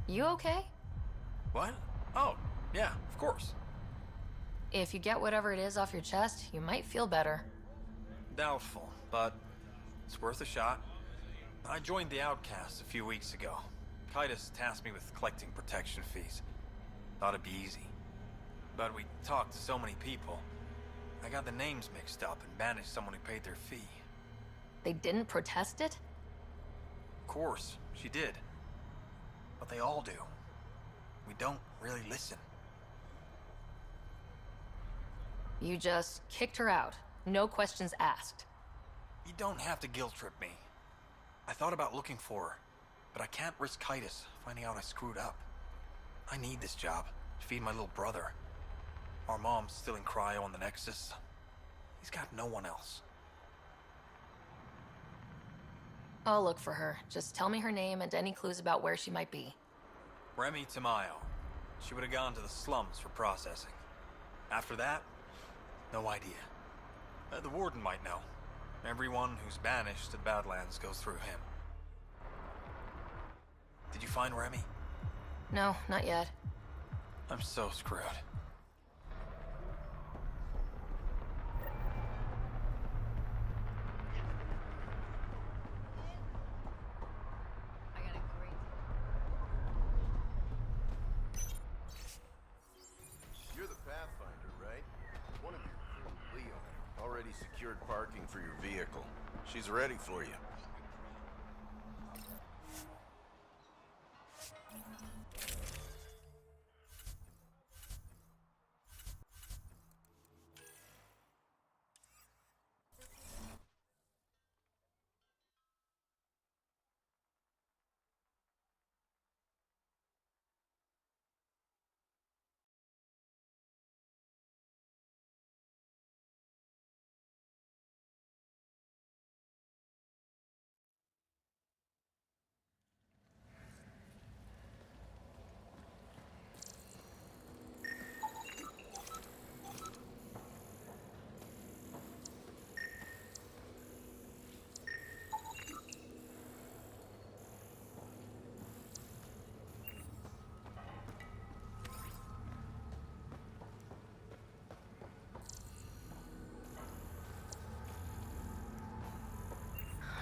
You okay? What? Oh, yeah, of course. If you get whatever it is off your chest, you might feel better. Doubtful, but it's worth a shot. I joined the Outcasts a few weeks ago. Titus tasked me with collecting protection fees. Thought it'd be easy. But we talked to so many people. I got the names mixed up and banished someone who paid their fee. They didn't protest it? Of course, she did. But they all do. We don't really listen. You just kicked her out. No questions asked. You don't have to guilt trip me. I thought about looking for her, but I can't risk Titus finding out I screwed up. I need this job to feed my little brother. Our mom's still in cryo on the Nexus. He's got no one else. I'll look for her. Just tell me her name and any clues about where she might be. Remy Tamayo. She would have gone to the slums for processing. After that, no idea. The warden might know. Everyone who's banished to the Badlands goes through him. Did you find Remy? No, not yet. I'm so screwed. You're the Pathfinder, right? One of your Leo already secured parking for your vehicle. She's ready for you.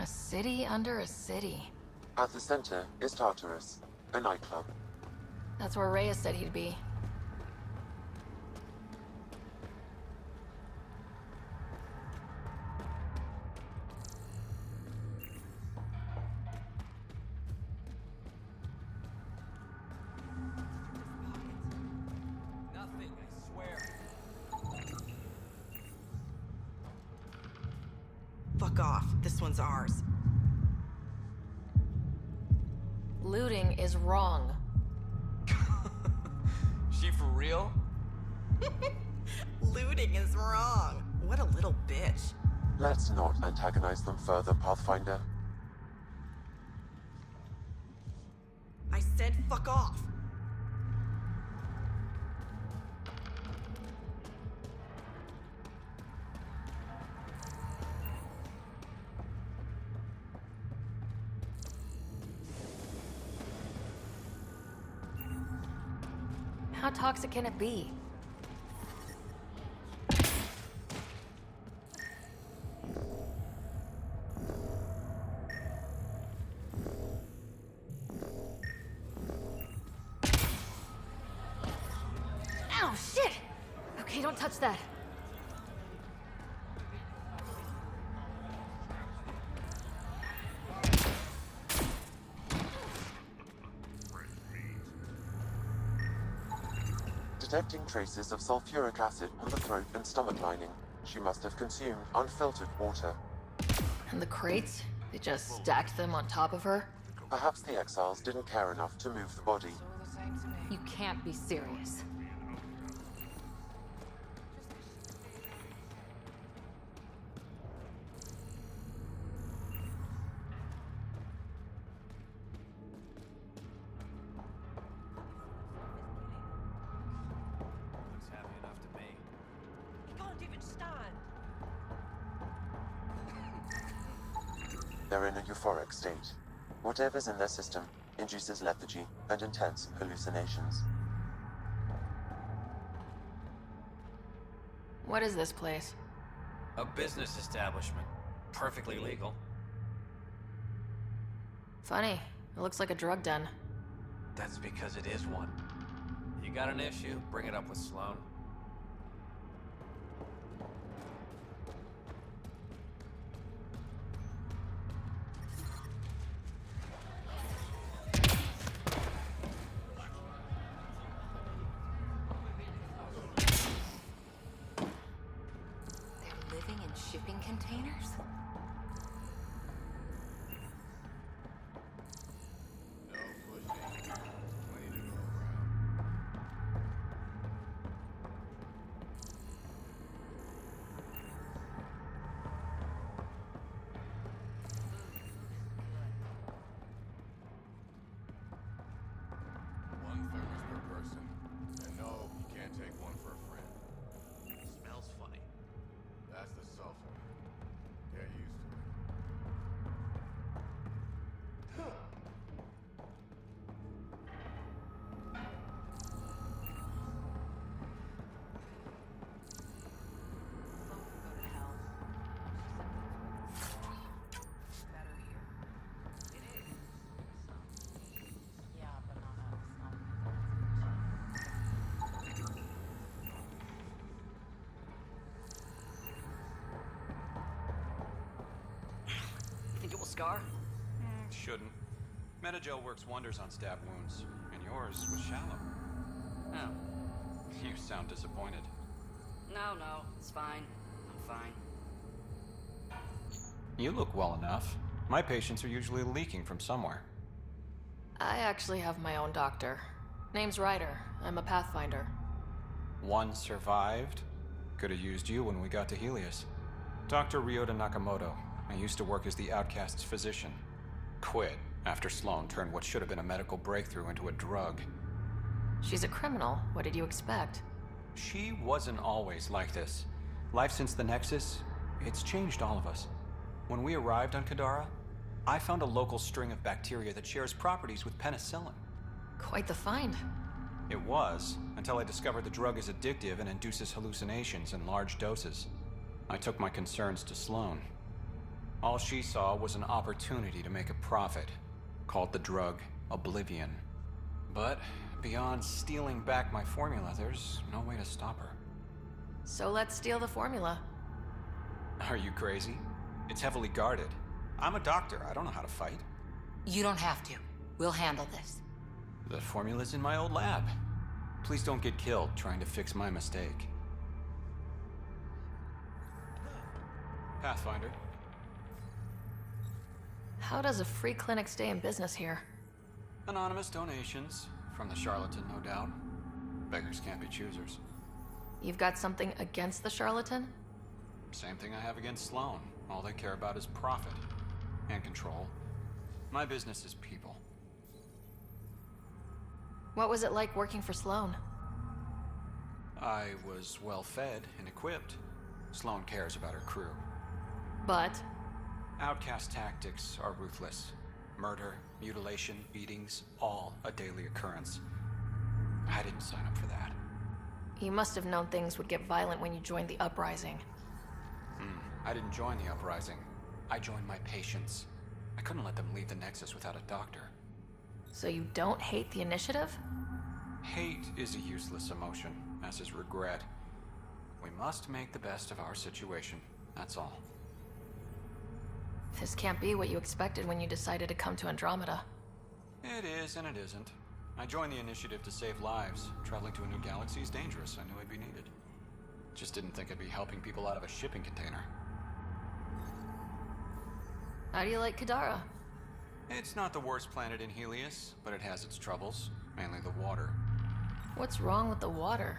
A city under a city. At the center is Tartarus, a nightclub. That's where Reyes said he'd be. Nothing, I swear. Fuck off. This one's ours. Looting is wrong. She for real? Looting is wrong. What a little bitch. Let's not antagonize them further, Pathfinder. I said fuck off. How toxic can it be? Ow, shit! Okay, don't touch that. Detecting traces of sulfuric acid on the throat and stomach lining. She must have consumed unfiltered water. And the crates? They just stacked them on top of her? Perhaps the exiles didn't care enough to move the body. You can't be serious. Looks happy enough to me. He can't even stand. They're in a euphoric state. Whatever's in their system induces lethargy and intense hallucinations. What is this place? A business establishment. Perfectly legal. Funny. It looks like a drug den. That's because it is one. You got an issue, bring it up with Sloan. They're living in shipping containers? No pushing. Plenty to go around. One thermos per person. And no, you can't take one for a friend. Smells funny. That's the sulfur. Get used to it. Think it will scar? Shouldn't. Metagel works wonders on stab wounds, and yours was shallow. Oh. You sound disappointed. No, it's fine. I'm fine. You look well enough. My patients are usually leaking from somewhere. I actually have my own doctor. Name's Ryder. I'm a Pathfinder. One survived. Could have used you when we got to Helios. Dr. Ryota Nakamoto. I used to work as the Outcast's physician. Quit after Sloan turned what should have been a medical breakthrough into a drug. She's a criminal. What did you expect? She wasn't always like this. Life since the Nexus, it's changed all of us. When we arrived on Kadara, I found a local string of bacteria that shares properties with penicillin. Quite the find. It was, until I discovered the drug is addictive and induces hallucinations in large doses. I took my concerns to Sloan. All she saw was an opportunity to make a profit, called the drug Oblivion. But beyond stealing back my formula, there's no way to stop her. So let's steal the formula. Are you crazy? It's heavily guarded. I'm a doctor, I don't know how to fight. You don't have to. We'll handle this. The formula's in my old lab. Please don't get killed trying to fix my mistake. Pathfinder. How does a free clinic stay in business here? Anonymous donations. From the charlatan, no doubt. Beggars can't be choosers. You've got something against the charlatan? Same thing I have against Sloan. All they care about is profit. And control. My business is people. What was it like working for Sloan? I was well fed and equipped. Sloan cares about her crew. But Outcast tactics are ruthless. Murder, mutilation, beatings, all a daily occurrence. I didn't sign up for that. you must have known things would get violent when you joined the uprising. I didn't join the uprising. I joined my patients. I couldn't let them leave the Nexus without a doctor. So you don't hate the initiative? Hate is a useless emotion, as is regret. We must make the best of our situation, that's all. This can't be what you expected when you decided to come to Andromeda. It is and it isn't. I joined the initiative to save lives. Traveling to a new galaxy is dangerous. I knew I'd be needed. Just didn't think I'd be helping people out of a shipping container. How do you like Kadara? It's not the worst planet in Helios, but it has its troubles, mainly the water. What's wrong with the water?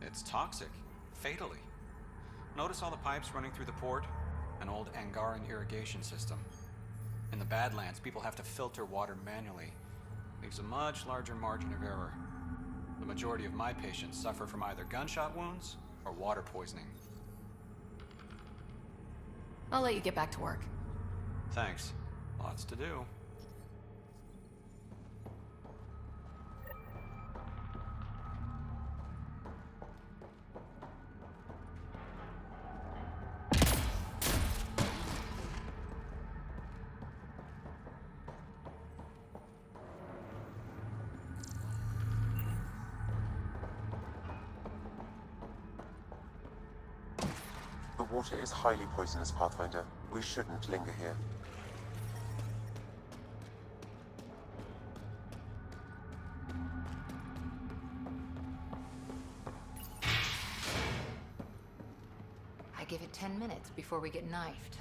It's toxic, fatally. Notice all the pipes running through the port? An old Angaran irrigation system. In the Badlands, people have to filter water manually. Leaves a much larger margin of error. The majority of my patients suffer from either gunshot wounds or water poisoning. I'll let you get back to work. Thanks. Lots to do. water is highly poisonous, Pathfinder. We shouldn't linger here. I give it 10 minutes before we get knifed.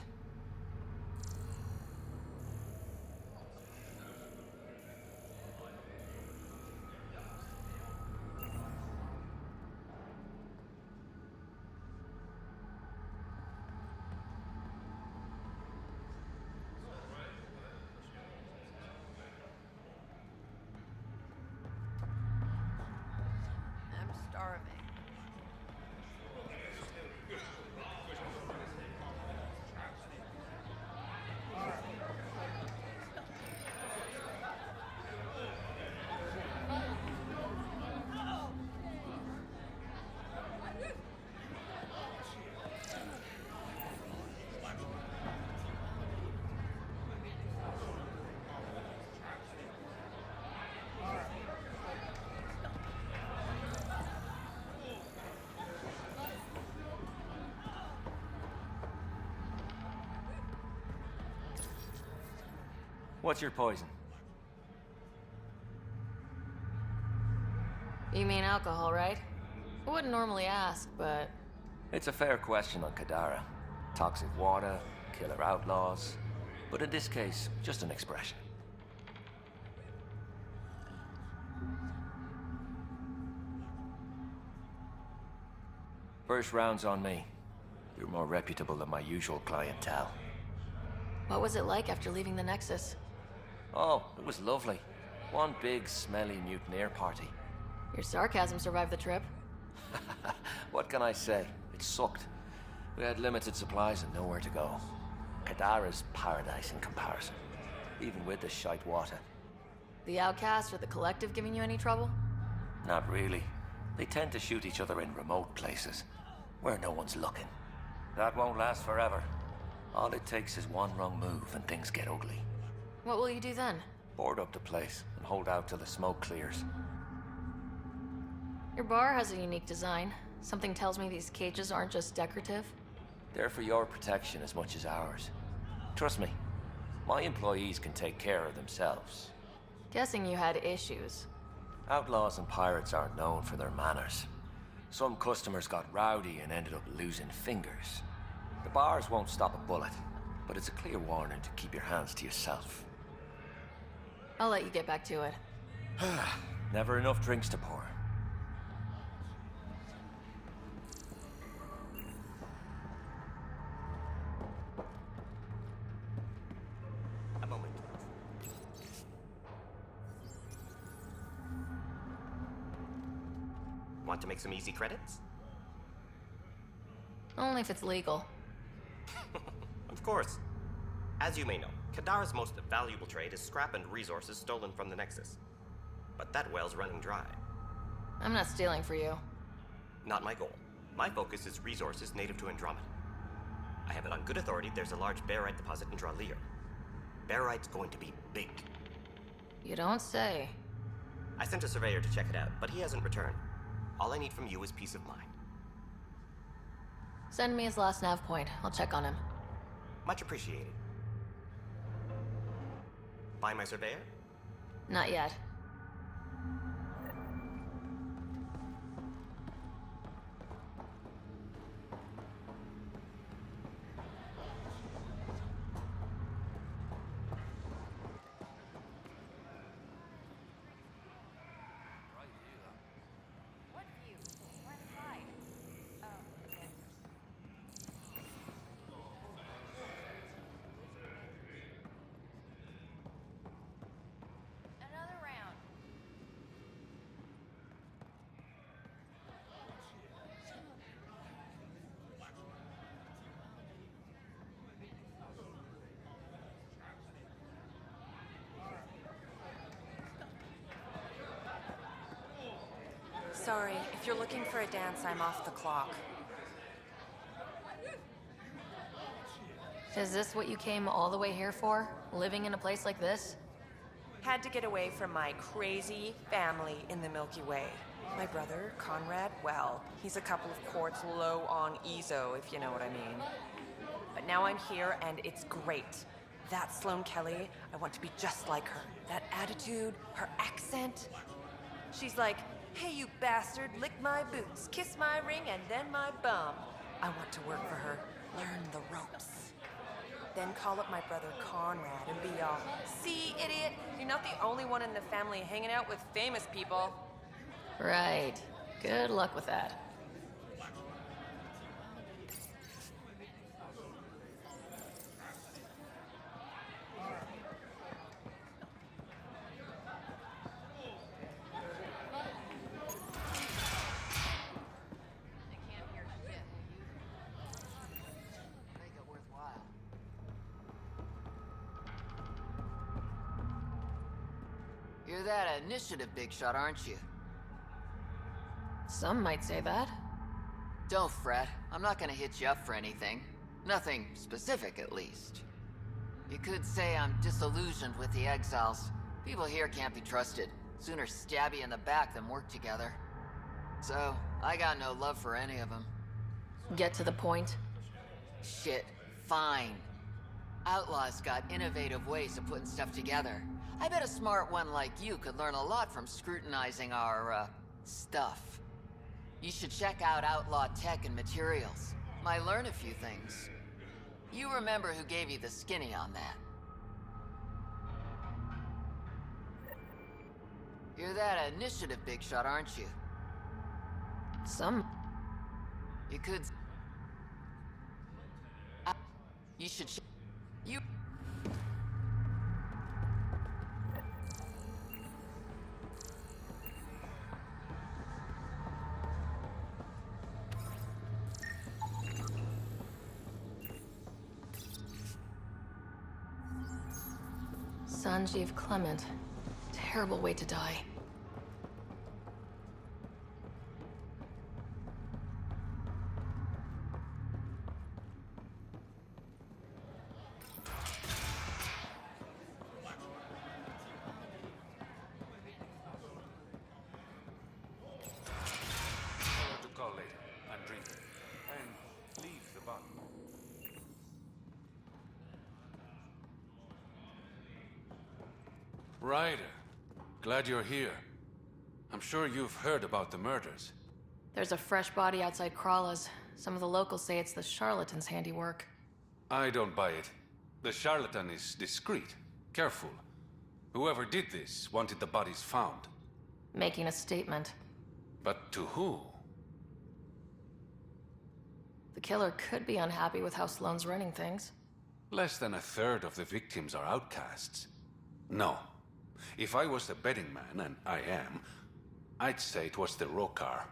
I'm starving. What's your poison? You mean alcohol, right? I wouldn't normally ask, but... It's a fair question on Kadara. Toxic water, killer outlaws. But in this case, just an expression. First round's on me. You're more reputable than my usual clientele. What was it like after leaving the Nexus? Oh, it was lovely. One big, smelly mutineer party. Your sarcasm survived the trip. What can I say? It sucked. We had limited supplies and nowhere to go. Kadara's paradise in comparison, even with the shite water. The Outcast or the Collective giving you any trouble? Not really. They tend to shoot each other in remote places, where no one's looking. That won't last forever. All it takes is one wrong move and things get ugly. What will you do then? Board up the place and hold out till the smoke clears. Your bar has a unique design. Something tells me these cages aren't just decorative. They're for your protection as much as ours. Trust me, my employees can take care of themselves. Guessing you had issues. Outlaws and pirates aren't known for their manners. Some customers got rowdy and ended up losing fingers. The bars won't stop a bullet, but it's a clear warning to keep your hands to yourself. I'll let you get back to it. Never enough drinks to pour. A moment. Want to make some easy credits? Only if it's legal. Of course. As you may know, Kadara's most valuable trade is scrap and resources stolen from the Nexus. But that well's running dry. I'm not stealing for you. Not my goal. My focus is resources native to Andromeda. I have it on good authority there's a large barite deposit in Dralir. Barite's going to be big. You don't say. I sent a surveyor to check it out, but he hasn't returned. All I need from you is peace of mind. Send me his last nav point. I'll check on him. Much appreciated. Buy my surveyor? Not yet. Sorry, if you're looking for a dance, I'm off the clock. Is this what you came all the way here for? Living in a place like this? Had to get away from my crazy family in the Milky Way. My brother, Conrad, well, he's a couple of quarts low on EZO, if you know what I mean. But now I'm here, and it's great. That Sloane Kelly, I want to be just like her. That attitude, her accent. She's like, hey, you bastard, lick my boots, kiss my ring, and then my bum. I want to work for her, learn the ropes. Then call up my brother Conrad and be all, see, idiot, you're not the only one in the family hanging out with famous people. Right. Good luck with that. You're that initiative big shot, aren't you? Some might say that. Don't fret. I'm not gonna hit you up for anything. Nothing specific, at least. You could say I'm disillusioned with the exiles. People here can't be trusted. Sooner stab you in the back than work together. So, I got no love for any of them. Get to the point. Shit, fine. Outlaws got innovative ways of putting stuff together. I bet a smart one like you could learn a lot from scrutinizing our, stuff. You should check out Outlaw Tech and Materials. Might learn a few things. You remember who gave you the skinny on that. You're that initiative big shot, aren't you? Some. You could... You should... You... Sanjeev Clement. Terrible way to die. To call later. I'm drinking. And leave the bottle. Ryder, glad you're here. I'm sure you've heard about the murders. There's a fresh body outside Krala's. Some of the locals say it's the charlatan's handiwork. I don't buy it. The charlatan is discreet, careful. Whoever did this wanted the bodies found. Making a statement. But to who? The killer could be unhappy with how Sloane's running things. Less than a third of the victims are outcasts. No. If I was the betting man, and I am, I'd say it was the Rokar.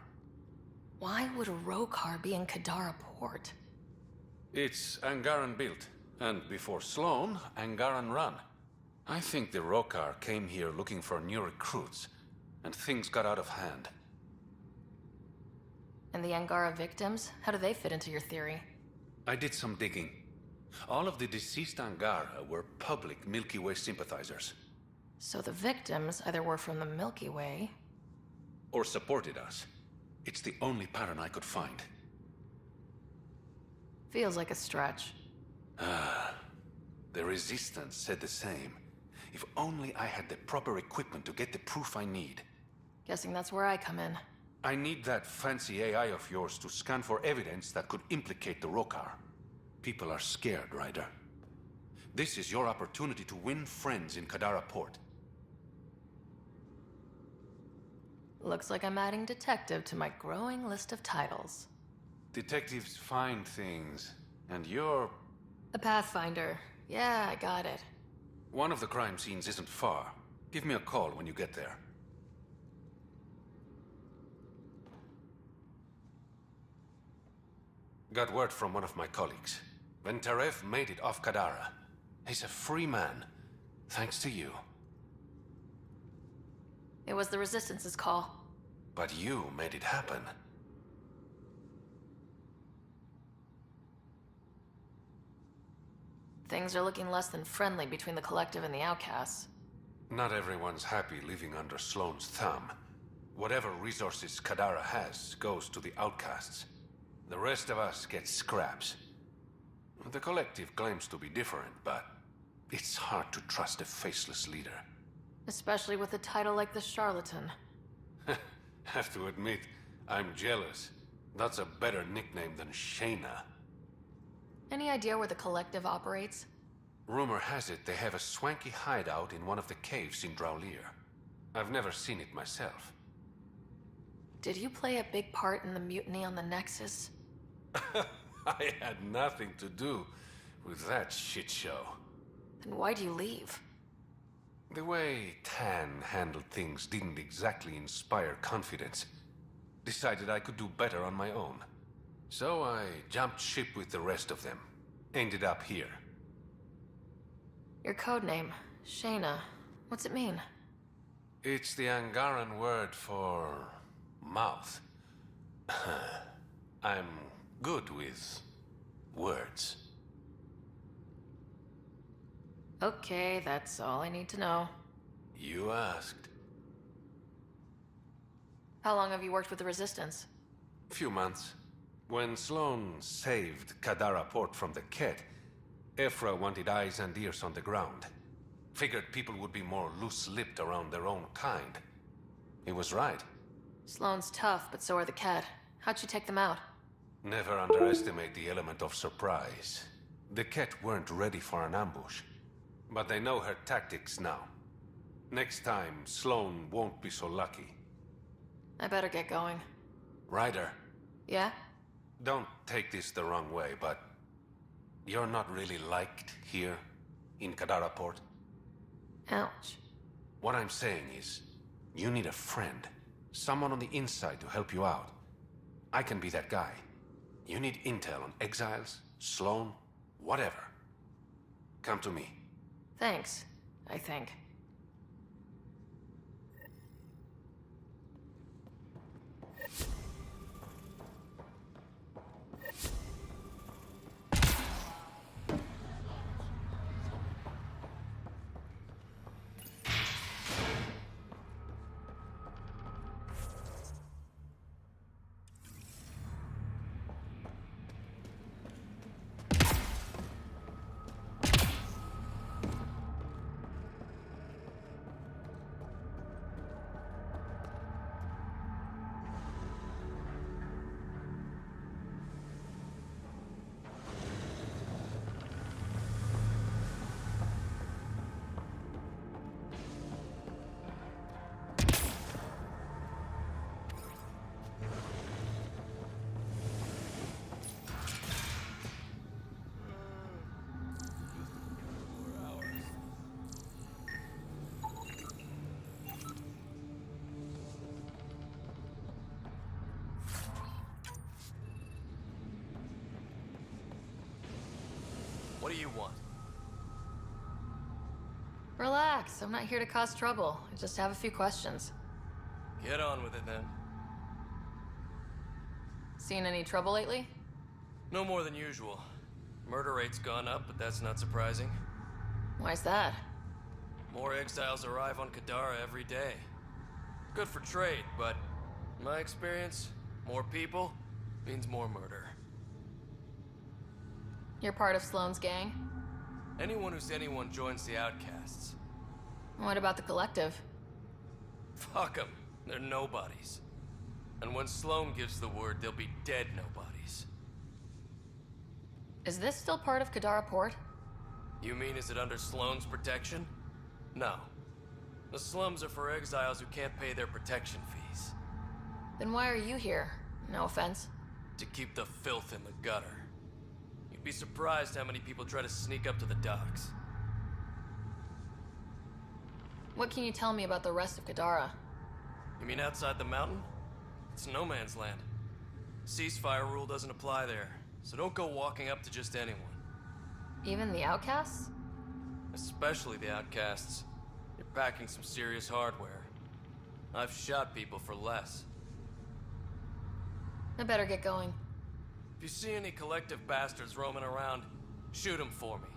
Why would a Rokar be in Kadara port? It's Angaran built, and before Sloane, Angaran run. I think the Rokar came here looking for new recruits, and things got out of hand. And the Angara victims? How do they fit into your theory? I did some digging. All of the deceased Angara were public Milky Way sympathizers. So the victims either were from the Milky Way... or supported us. It's the only pattern I could find. Feels like a stretch. The Resistance said the same. If only I had the proper equipment to get the proof I need. Guessing that's where I come in. I need that fancy AI of yours to scan for evidence that could implicate the Rokar. People are scared, Ryder. This is your opportunity to win friends in Kadara Port. Looks like I'm adding detective to my growing list of titles. Detectives find things, and you're... A Pathfinder. Yeah, I got it. One of the crime scenes isn't far. Give me a call when you get there. Got word from one of my colleagues. Ventarev made it off Kadara. He's a free man, thanks to you. It was the Resistance's call. But you made it happen. Things are looking less than friendly between the Collective and the Outcasts. Not everyone's happy living under Sloane's thumb. Whatever resources Kadara has goes to the outcasts. The rest of us get scraps. The collective claims to be different, but it's hard to trust a faceless leader. Especially with a title like the Charlatan. Have to admit, I'm jealous. That's a better nickname than Shayna. Any idea where the collective operates? Rumor has it they have a swanky hideout in one of the caves in Draulir. I've never seen it myself. Did you play a big part in the mutiny on the Nexus? I had nothing to do with that shit show. Then why do you leave? The way Tan handled things didn't exactly inspire confidence. Decided I could do better on my own. So I jumped ship with the rest of them. Ended up here. Your codename, Shayna. What's it mean? It's the Angaran word for mouth. I'm good with words. Okay, that's all I need to know. You asked. How long have you worked with the Resistance? Few months. When Sloan saved Kadara Port from the Ket, Ephra wanted eyes and ears on the ground. Figured people would be more loose-lipped around their own kind. He was right. Sloane's tough, but so are the Ket. How'd you take them out? Never underestimate the element of surprise. The Ket weren't ready for an ambush. But they know her tactics now. Next time, Sloan won't be so lucky. I better get going. Ryder. Yeah? Don't take this the wrong way, but you're not really liked here in Kadara Port. Ouch. What I'm saying is, you need a friend. Someone on the inside to help you out. I can be that guy. You need intel on exiles, Sloan, whatever. Come to me. Thanks, I think. What do you want? Relax, I'm not here to cause trouble. I just have a few questions. Get on with it then. Seen any trouble lately? No more than usual. Murder rate's gone up, but that's not surprising. Why's that? More exiles arrive on Kadara every day. Good for trade, but in my experience, more people means more murder. You're part of Sloane's gang? Anyone who's anyone joins the outcasts. What about the collective? Fuck them. They're nobodies. And when Sloane gives the word, they'll be dead nobodies. Is this still part of Kadara Port? You mean is it under Sloane's protection? No. The slums are for exiles who can't pay their protection fees. Then why are you here? No offense. To keep the filth in the gutter. You'd be surprised how many people try to sneak up to the docks. What can you tell me about the rest of Kadara? You mean outside the mountain? It's no man's land. Ceasefire rule doesn't apply there, so don't go walking up to just anyone. Even the outcasts? Especially the outcasts. You're packing some serious hardware. I've shot people for less. I better get going. If you see any collective bastards roaming around, shoot them for me.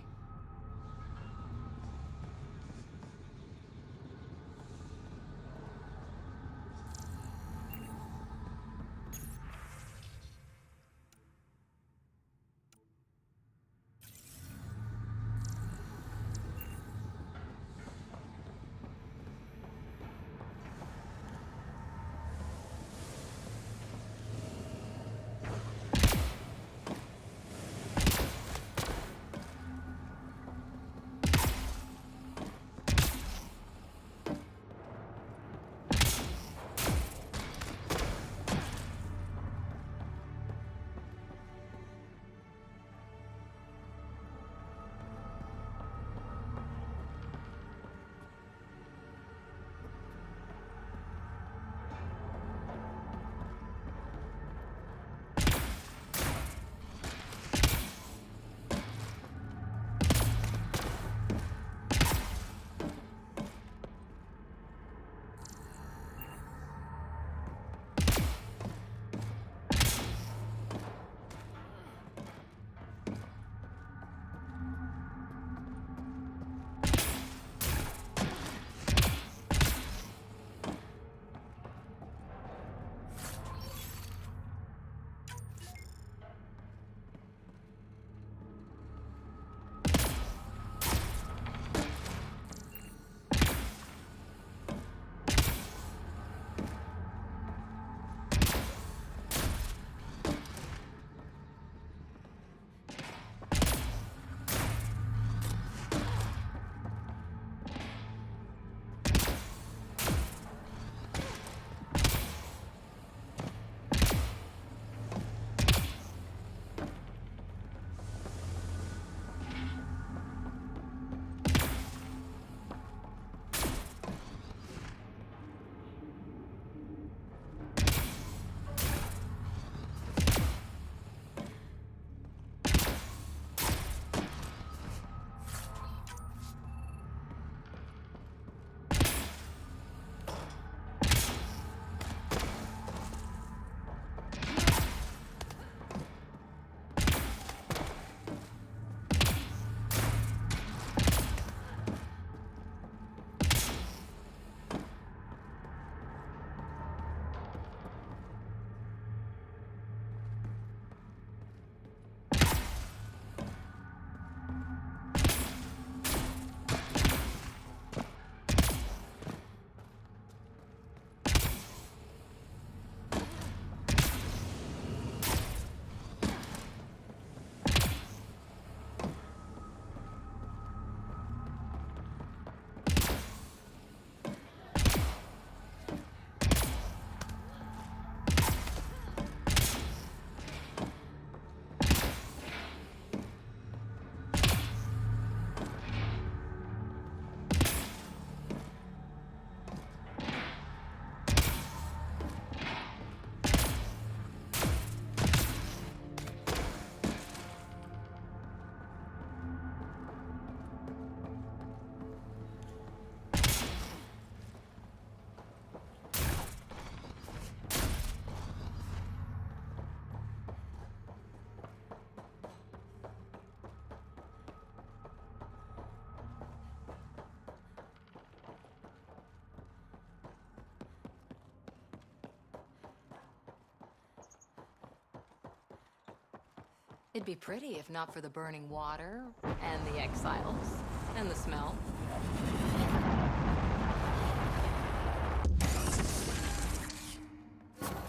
It'd be pretty if not for the burning water, and the exiles, and the smell.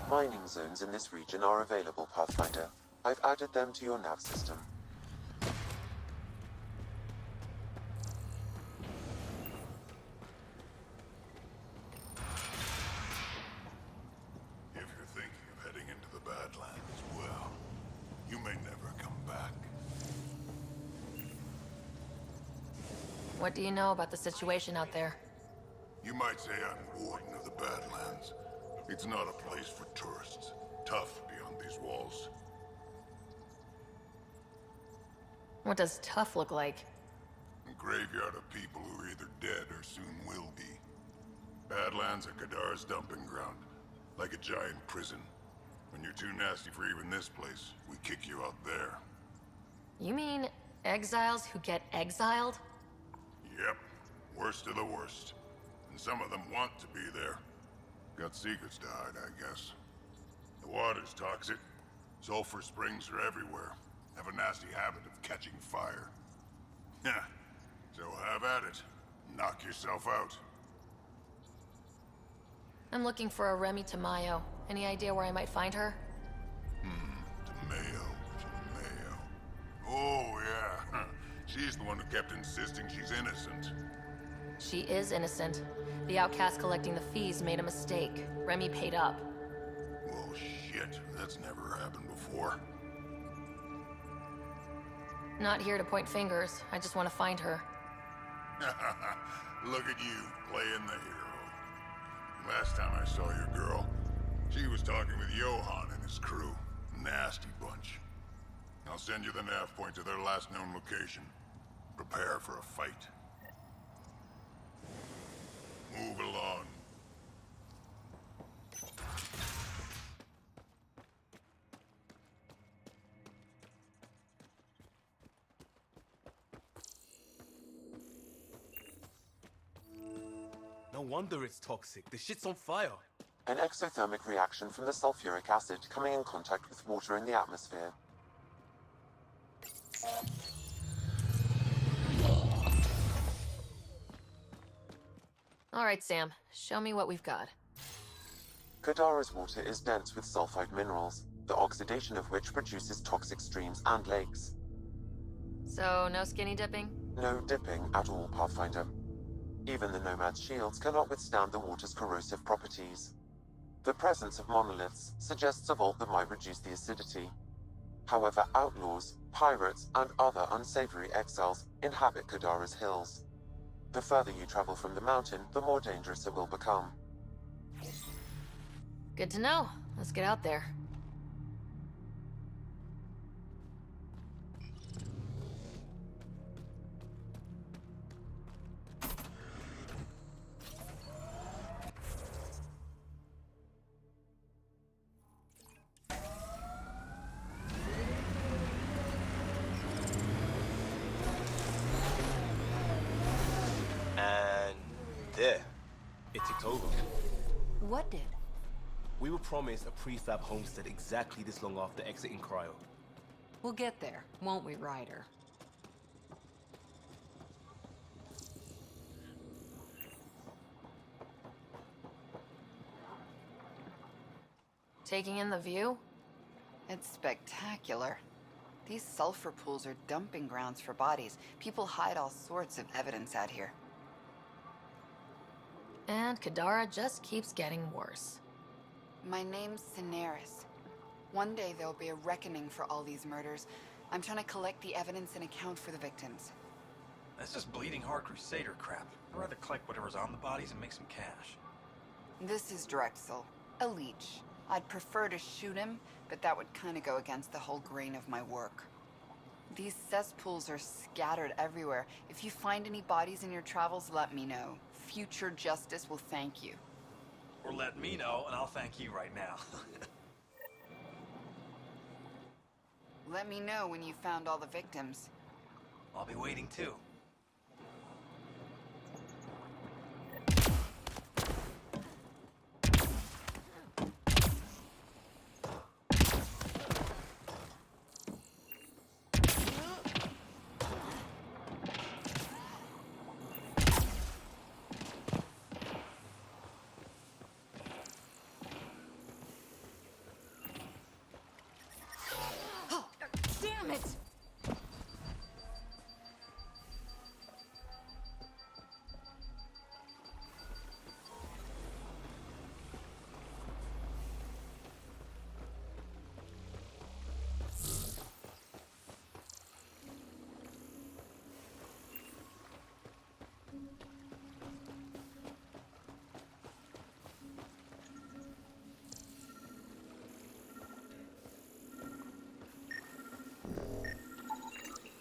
Mining zones in this region are available, Pathfinder. I've added them to your nav system. If you're thinking of heading into the Badlands, well, you may never come back. What do you know about the situation out there? You might say I'm warden of the Badlands. It's not a place for tourists. Tough beyond these walls. What does tough look like? A graveyard of people who are either dead or soon will be. Badlands are Kadar's dumping ground. Like a giant prison. When you're too nasty for even this place, we kick you out there. You mean exiles who get exiled? Yep. Worst of the worst. And some of them want to be there. Got secrets to hide, I guess. The water's toxic. Sulfur springs are everywhere. Have a nasty habit of catching fire. Yeah. So have at it. Knock yourself out. I'm looking for a Remy Tamayo. Any idea where I might find her? Tamayo. Oh, yeah. She's the one who kept insisting she's innocent. She is innocent. The outcast collecting the fees made a mistake. Remy paid up. Well, shit. That's never happened before. Not here to point fingers. I just want to find her. Look at you, playing the hero. Last time I saw your girl, she was talking with Johan and his crew. Nasty bunch. I'll send you the nav point to their last known location. Prepare for a fight. Move along. No wonder it's toxic. The shit's on fire. An exothermic reaction from the sulfuric acid coming in contact with water in the atmosphere. All right, Sam. Show me what we've got. Kadara's water is dense with sulfide minerals, the oxidation of which produces toxic streams and lakes. So, no skinny dipping? No dipping at all, Pathfinder. Even the Nomad's shields cannot withstand the water's corrosive properties. The presence of monoliths suggests a vault that might reduce the acidity. However, outlaws, pirates, and other unsavory exiles inhabit Kadara's hills. The further you travel from the mountain, the more dangerous it will become. Good to know. Let's get out there. And there, it ticked over. What did? We were promised a prefab homestead exactly this long after exiting Cryo. We'll get there, won't we, Ryder? Taking in the view? It's spectacular. These sulfur pools are dumping grounds for bodies. People hide all sorts of evidence out here. And Kadara just keeps getting worse. My name's Cineris. One day there'll be a reckoning for all these murders. I'm trying to collect the evidence and account for the victims. That's just bleeding heart crusader crap. I'd rather collect whatever's on the bodies and make some cash. This is Drexel, a leech. I'd prefer to shoot him, but that would kind of go against the whole grain of my work. These cesspools are scattered everywhere. If you find any bodies in your travels, let me know. Future justice will thank you. Or let me know, and I'll thank you right now. Let me know when you found all the victims. I'll be waiting too.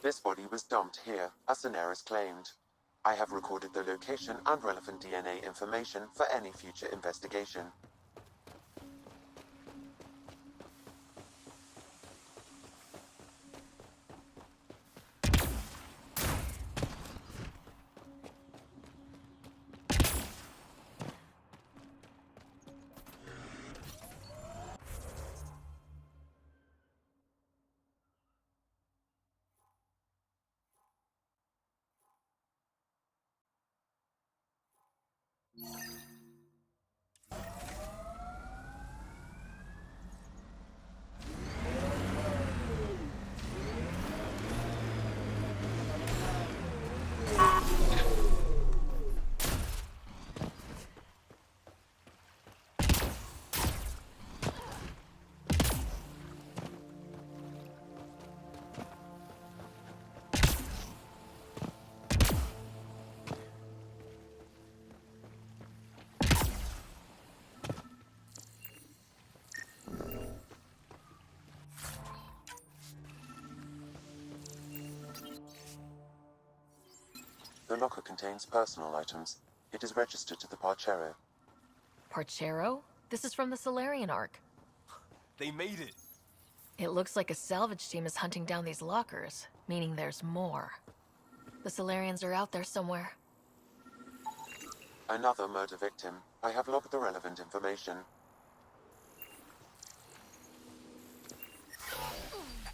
This body was dumped here, as Daenerys claimed. I have recorded the location and relevant DNA information for any future investigation. The locker contains personal items. It is registered to the Parchero. Parchero? This is from the Solarian Arc. They made it. It looks like a salvage team is hunting down these lockers, meaning there's more. The Solarians are out there somewhere. Another murder victim. I have logged the relevant information.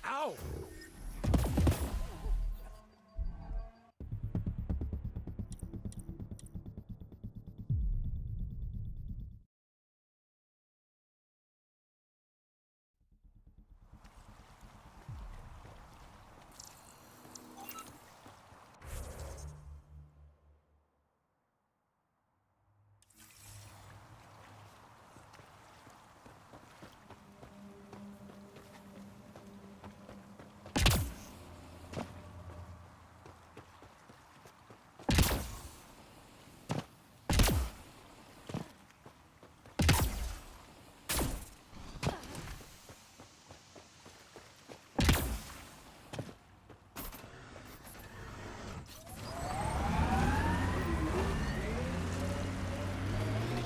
Ow!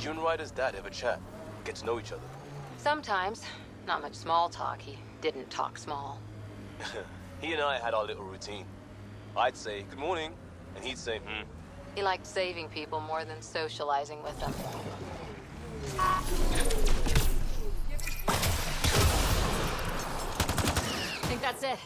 Did you and Ryder's dad ever chat? Get to know each other? Sometimes. Not much small talk. He didn't talk small. He and I had our little routine. I'd say, good morning, and he'd say, hmm. He liked saving people more than socializing with them. I think that's it.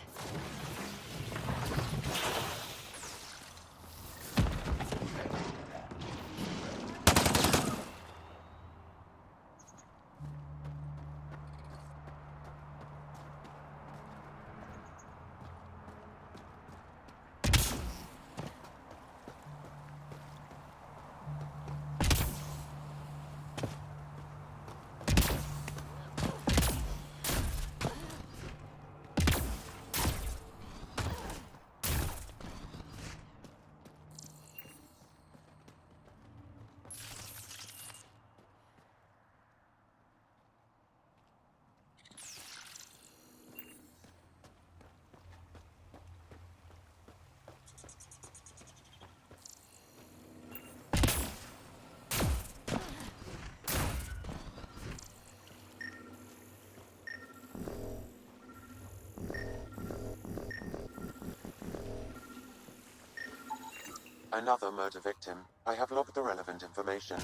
Another murder victim. I have logged the relevant information.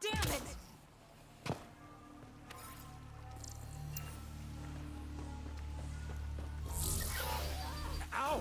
Damn it! Ow!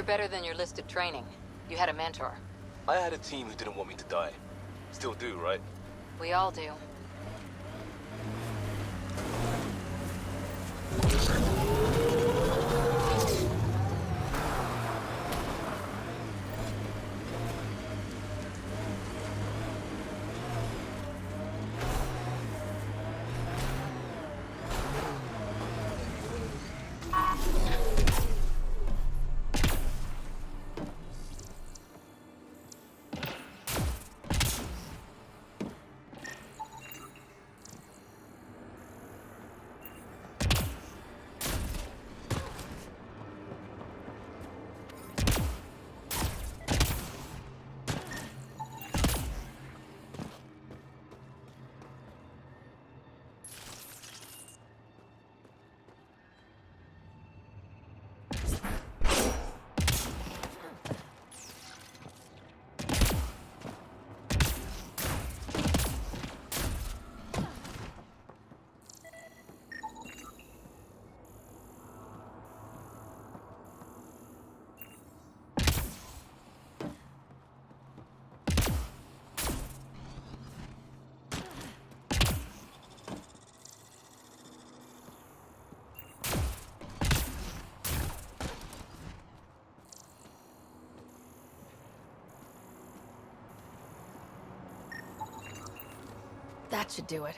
You're better than your listed training. You had a mentor. I had a team who didn't want me to die. Still do, right? We all do. That should do it.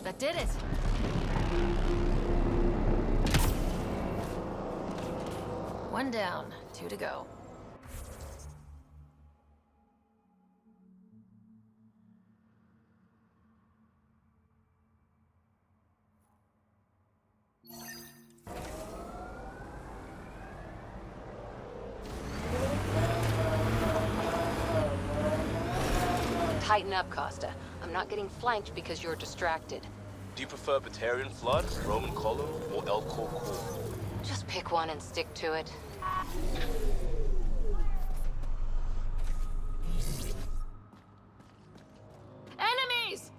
That did it! One down, 2 to go. Tighten up, Costa. I'm not getting flanked because you're distracted. Do you prefer Batarian Flood, Roman Column, or El Corcor? Just pick one and stick to it. Enemies!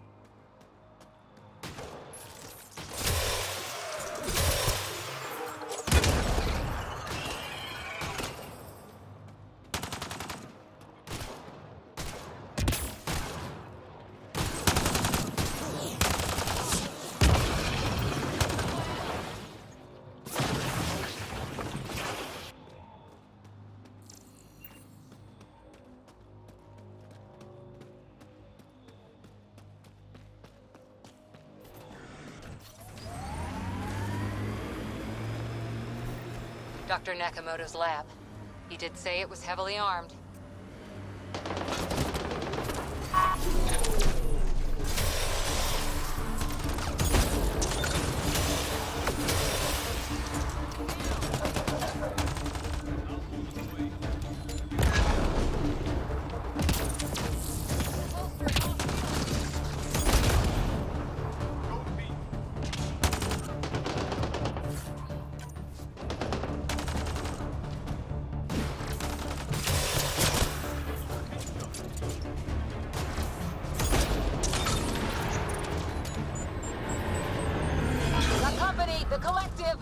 Dr. Nakamoto's lab. He did say it was heavily armed. The collective!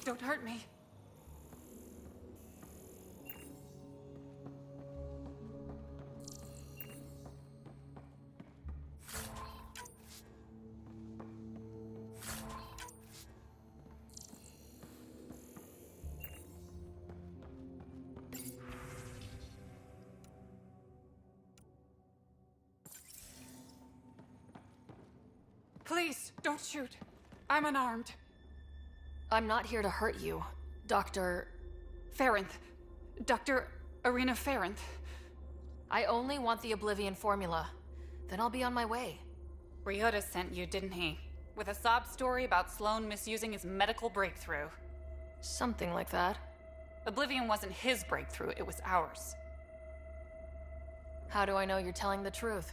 don't hurt me. Please, don't shoot. I'm unarmed. I'm not here to hurt you, Dr. Farenth. Dr. Arena Farenth. I only want the Oblivion formula. Then I'll be on my way. Ryota sent you, didn't he? With a sob story about Sloan misusing his medical breakthrough. Something like that. Oblivion wasn't his breakthrough, it was ours. How do I know you're telling the truth?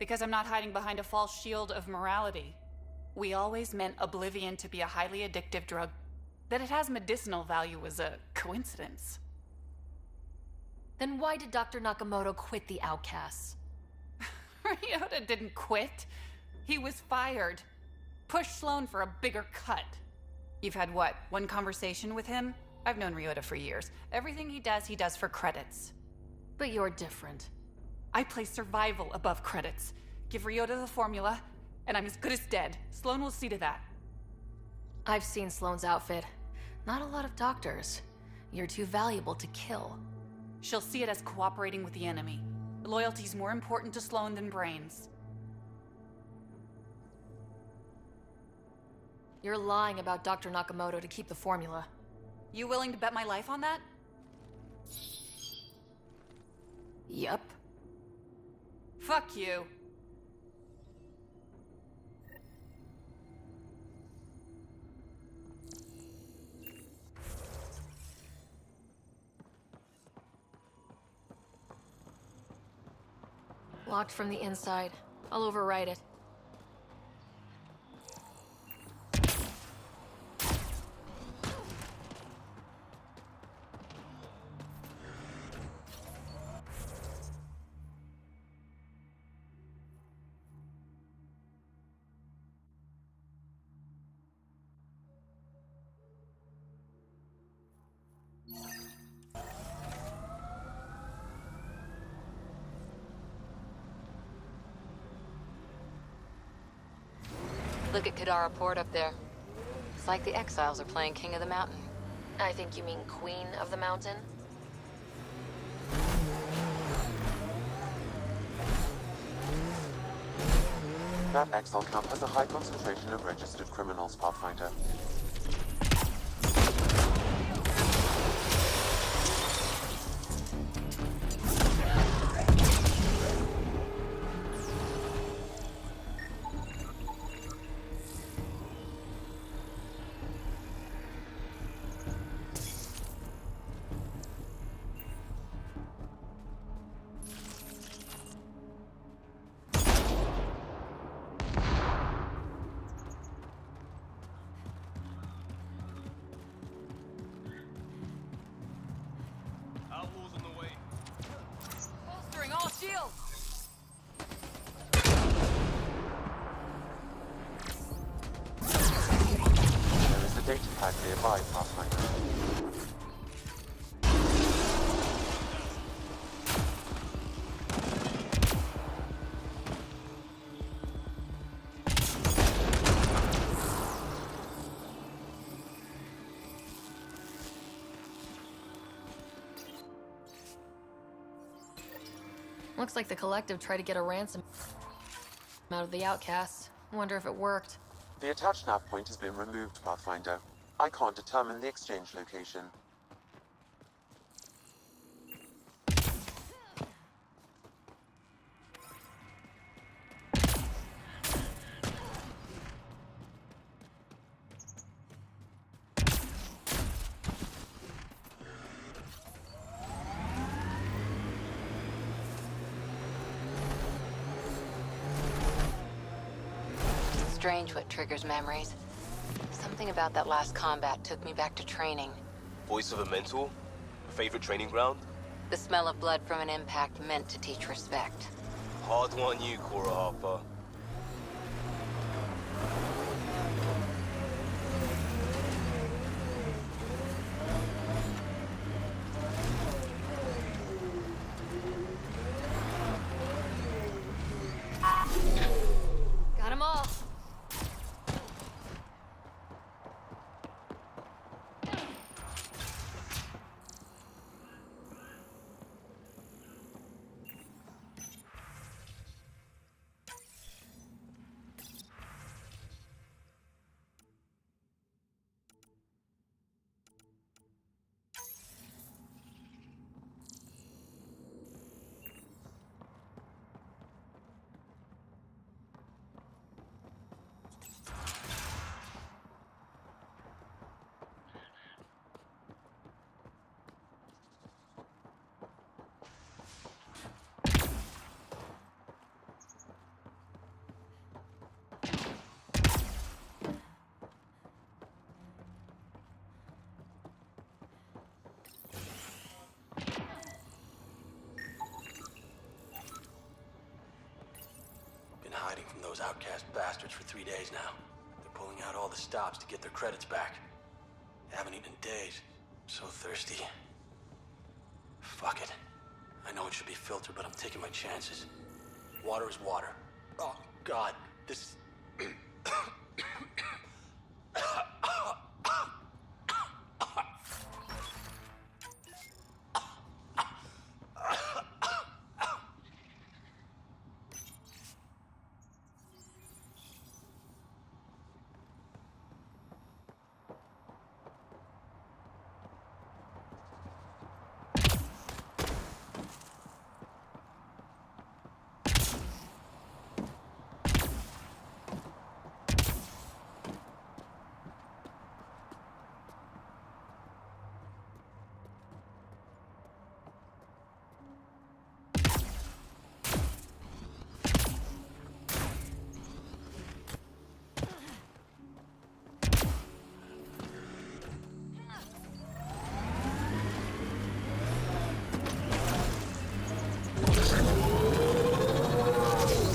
Because I'm not hiding behind a false shield of morality. We always meant Oblivion to be a highly addictive drug. That it has medicinal value was a coincidence. Then why did Dr. Nakamoto quit the Outcasts? Ryota didn't quit. He was fired. Pushed Sloan for a bigger cut. You've had what, one conversation with him? I've known Ryota for years. Everything he does for credits. But you're different. I place survival above credits. Give Ryota the formula, and I'm as good as dead. Sloan will see to that. I've seen Sloan's outfit. Not a lot of doctors. You're too valuable to kill. She'll see it as cooperating with the enemy. Loyalty's more important to Sloan than brains. You're lying about Dr. Nakamoto to keep the formula. You willing to bet my life on that? Yep. Fuck you. Locked from the inside. I'll override it. Look at Kadara Port up there. It's like the Exiles are playing King of the Mountain. I think you mean Queen of the Mountain? That exile camp has a high concentration of registered criminals, Pathfinder. All shields! There is a data pad nearby, Pathfinder. Looks like the Collective tried to get a ransom out of the Outcasts. Wonder if it worked. The attached nav point has been removed, Pathfinder. I can't determine the exchange location. Strange what triggers memories. Something about that last combat took me back to training. Voice of a mentor? Favorite training ground? The smell of blood from an impact meant to teach respect. Hard one you, Cora Harper. hiding from those outcast bastards for 3 days now. They're pulling out all the stops to get their credits back. Haven't eaten in days. So thirsty. Fuck it. I know it should be filtered, but I'm taking my chances. Water is water. Oh, God. This...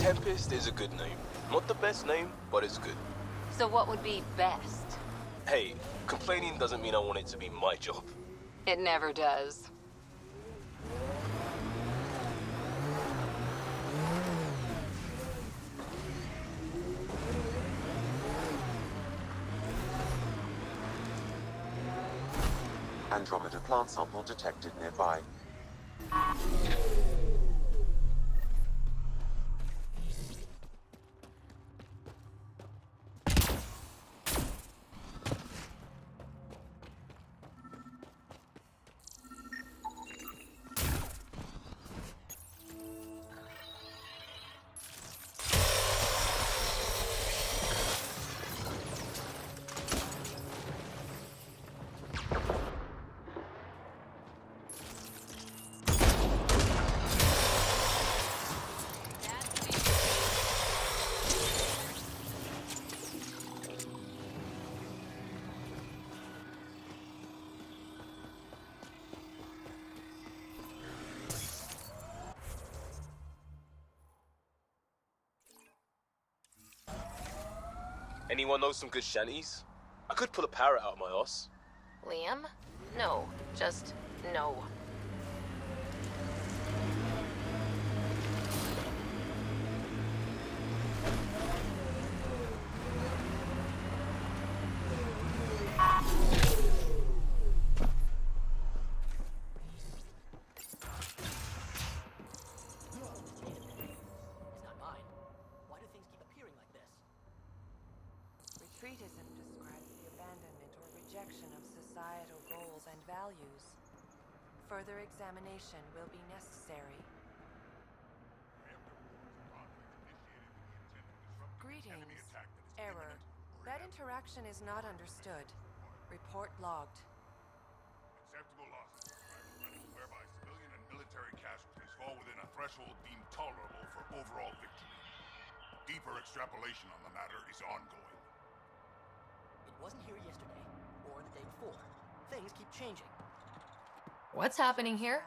Tempest is a good name. Not the best name, but it's good. So what would be best? Hey, complaining doesn't mean I want it to be my job. It never does. Andromeda plant sample detected nearby. Anyone know some good shanties? I could pull a parrot out of my ass. Liam? No, just no. Retreatism describes the abandonment or rejection of societal goals and values. Further examination will be necessary. Greetings. Error. That interaction is not understood. Report logged. Acceptable losses, whereby civilian and military casualties fall within a threshold deemed tolerable for overall victory. Deeper extrapolation on the matter is ongoing. It wasn't here yesterday, or the day before. Things keep changing. What's happening here?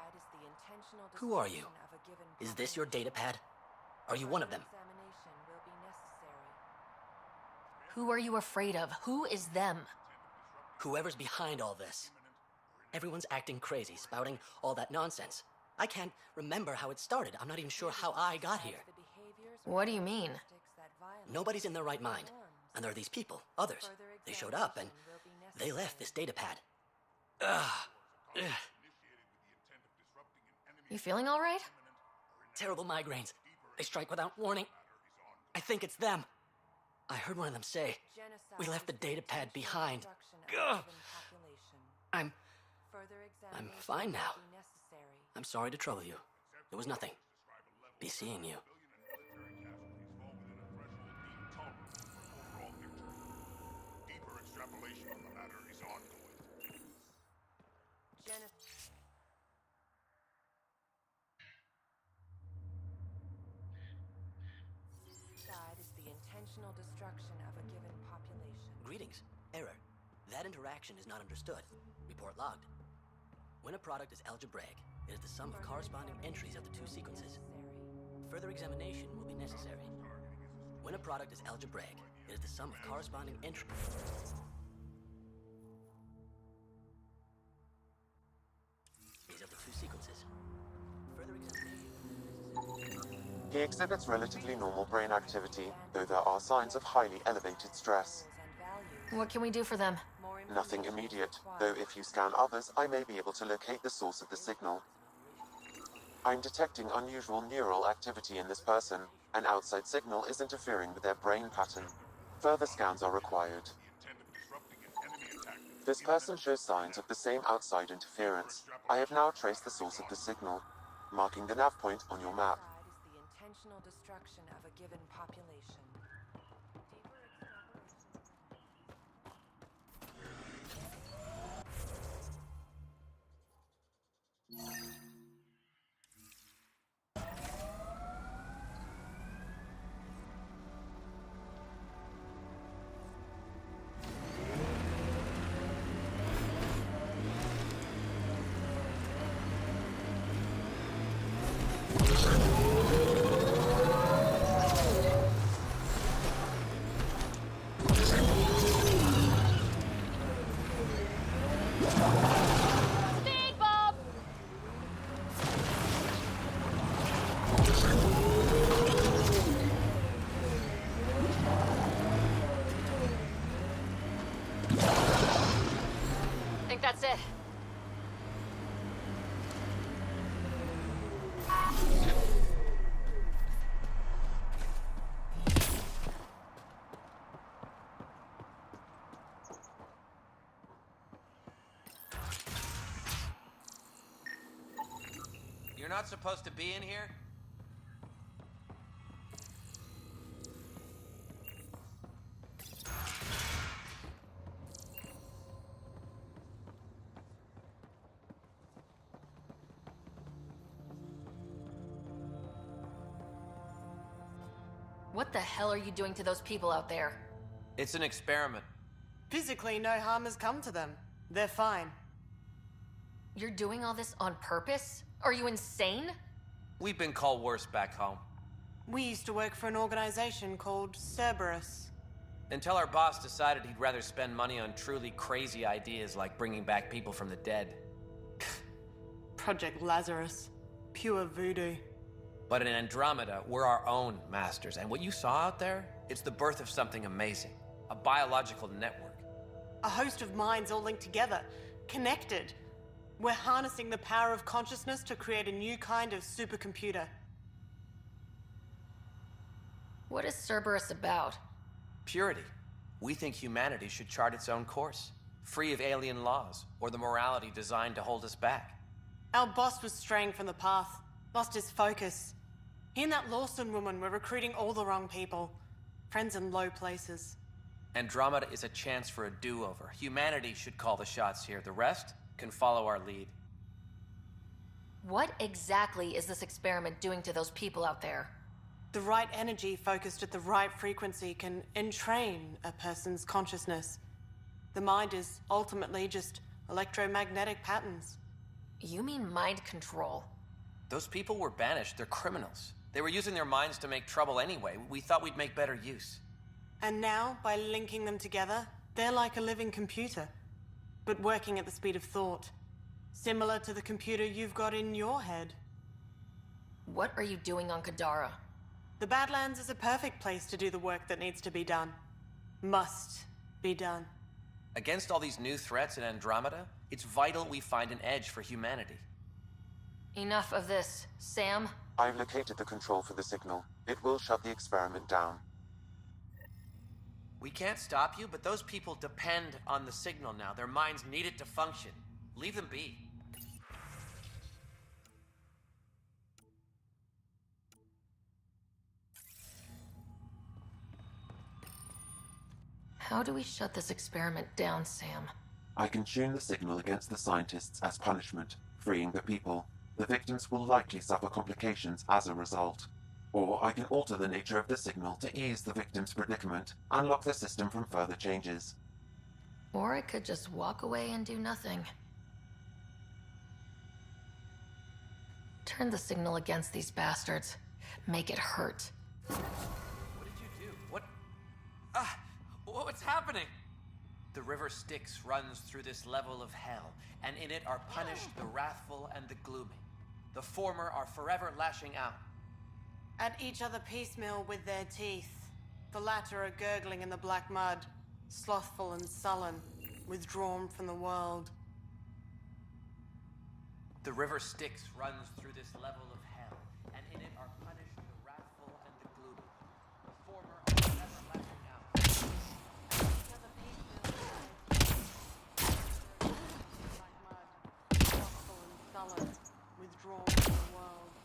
Who are you? Is this your data pad? Are you one of them? Who are you afraid of? Who is them? Whoever's behind all this. Everyone's acting crazy, spouting all that nonsense. I can't remember how it started. I'm not even sure how I got here. What do you mean? Nobody's in their right mind. And there are these people, others. They showed up and they left this data pad. Ugh. You feeling all right? Terrible migraines. They strike without warning. I think it's them. I heard one of them say, "We left the data pad behind." Ugh. I'm fine now. I'm sorry to trouble you. It was nothing. Be seeing you. Deeper extrapolation on the matter is ongoing. Genocide is the intentional destruction of a given population. Greetings. Error. That interaction is not understood. Report logged. When a product is algebraic, it is the sum of corresponding entries of the two sequences. Further examination will be necessary. When a product is algebraic, it is the sum of corresponding entropy. These are the two sequences. Further examination. He exhibits relatively normal brain activity, though there are signs of highly elevated stress. What can we do for them? Nothing immediate, though if you scan others, I may be able to locate the source of the signal. I'm detecting unusual neural activity in this person. An outside signal is interfering with their brain pattern. Further scans are required. This person shows signs of the same outside interference. I have now traced the source of the signal, marking the nav point on your map. Is the intentional destruction of a given population. That's it. You're not supposed to be in here? What the hell are you doing to those people out there? It's an experiment. Physically, no harm has come to them. They're fine. You're doing all this on purpose? Are you insane? We've been called worse back home. We used to work for an organization called Cerberus. Until our boss decided he'd rather spend money on truly crazy ideas like bringing back people from the dead. Project Lazarus. Pure voodoo. But in Andromeda, we're our own masters, and what you saw out there, it's the birth of something amazing. A biological network. A host of minds all linked together, connected. We're harnessing the power of consciousness to create a new kind of supercomputer. What is Cerberus about? Purity. We think humanity should chart its own course, free of alien laws or the morality designed to hold us back. Our boss was straying from the path, lost his focus. He and that Lawson woman were recruiting all the wrong people. Friends in low places. Andromeda is a chance for a do-over. Humanity should call the shots here. The rest can follow our lead. What exactly is this experiment doing to those people out there? The right energy focused at the right frequency can entrain a person's consciousness. The mind is ultimately just electromagnetic patterns. You mean mind control? Those people were banished. They're criminals. They were using their minds to make trouble anyway. We thought we'd make better use. And now, by linking them together, they're like a living computer, but working at the speed of thought. Similar to the computer you've got in your head. What are you doing on Kadara? The Badlands is a perfect place to do the work that needs to be done. Must be done. Against all these new threats in Andromeda, it's vital we find an edge for humanity. Enough of this. Sam? I've located the control for the signal. It will shut the experiment down. We can't stop you, but those people depend on the signal now. Their minds need it to function. Leave them be. How do we shut this experiment down, Sam? I can tune the signal against the scientists as punishment, freeing the people. The victims will likely suffer complications as a result. Or I can alter the nature of the signal to ease the victim's predicament, unlock the system from further changes. Or I could just walk away and do nothing. Turn the signal against these bastards. Make it hurt. What did you do? What's happening? The river Styx runs through this level of hell, and in it are punished the wrathful and the gloomy. The former are forever lashing out. At each other piecemeal with their teeth. The latter are gurgling in the black mud, slothful and sullen, withdrawn from the world. The river Styx runs through this level of hell, and in it are punished the wrathful and the gloomy. The former are forever lashing out. At each other piecemeal with their teeth. The latter are gurgling in the black mud, slothful and sullen, withdrawn from the world.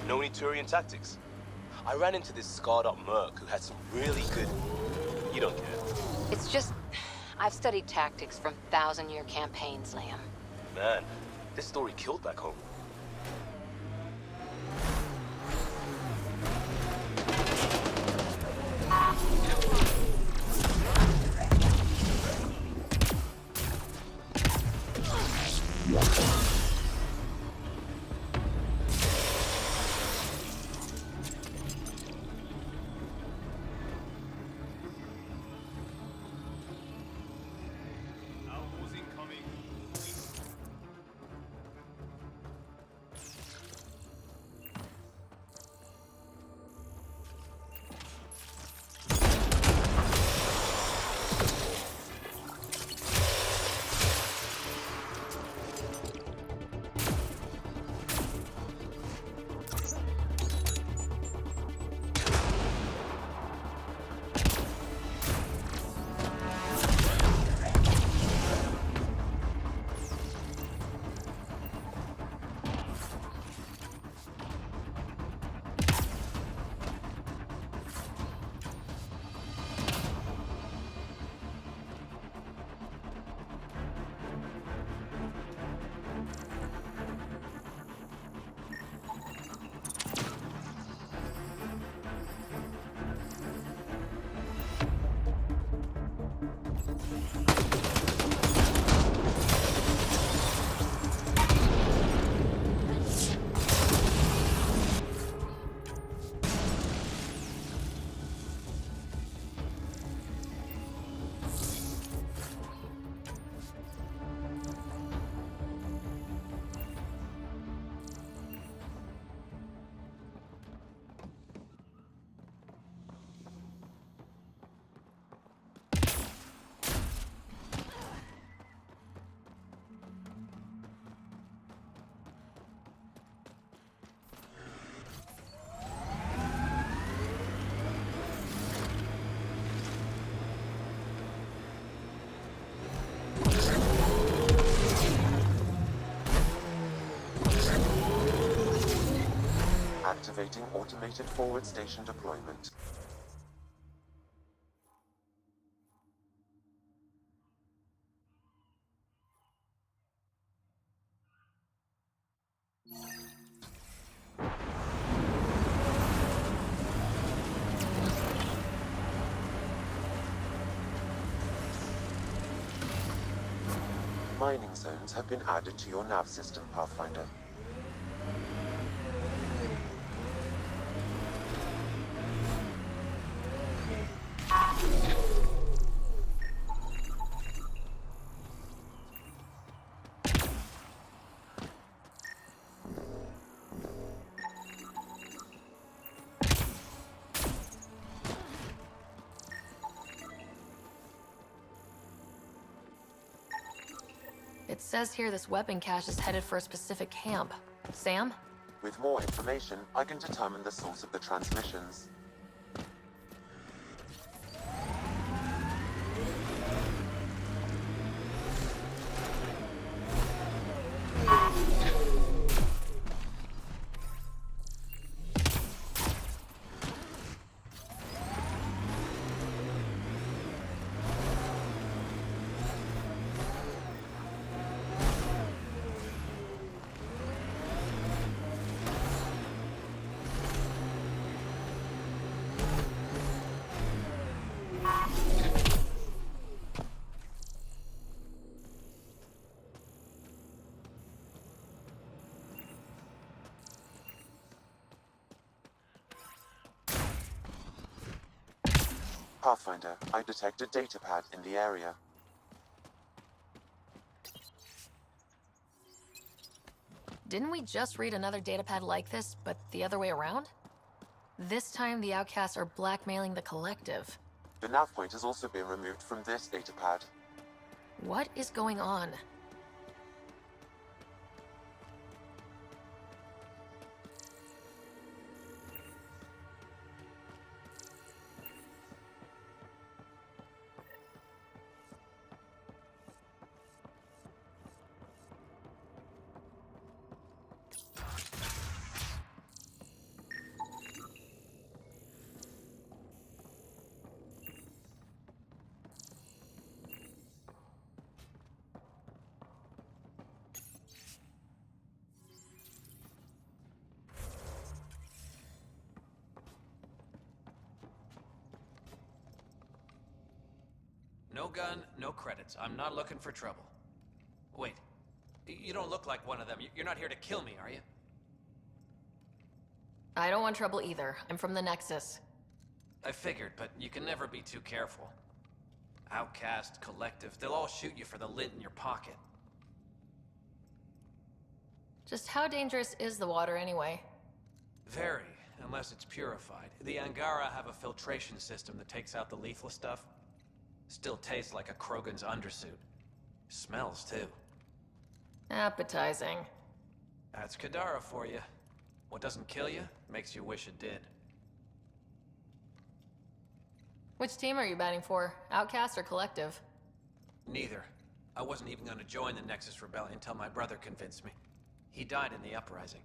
Know any Turian tactics? I ran into this scarred-up merc who had some really good... You don't care. It's just, I've studied tactics from thousand-year campaigns, Liam. Man, this story killed back home. Activating automated forward station deployment. Mining zones have been added to your nav system, Pathfinder. It says here this weapon cache is headed for a specific camp. Sam? With more information, I can determine the source of the transmissions. Pathfinder, I detect a datapad in the area. Didn't we just read another datapad like this, but the other way around? This time the outcasts are blackmailing the collective. The nav point has also been removed from this datapad. What is going on? No gun, no credits. I'm not looking for trouble. Wait, you don't look like one of them. You're not here to kill me, are you? I don't want trouble either. I'm from the Nexus. I figured, but you can never be too careful. Outcast, collective, they'll all shoot you for the lint in your pocket. Just how dangerous is the water anyway? Very, unless it's purified. The Angara have a filtration system that takes out the lethal stuff. Still tastes like a Krogan's undersuit. Smells, too. Appetizing. That's Kadara for you. What doesn't kill you, makes you wish it did. Which team are you batting for? Outcast or Collective? Neither. I wasn't even going to join the Nexus Rebellion until my brother convinced me. He died in the uprising.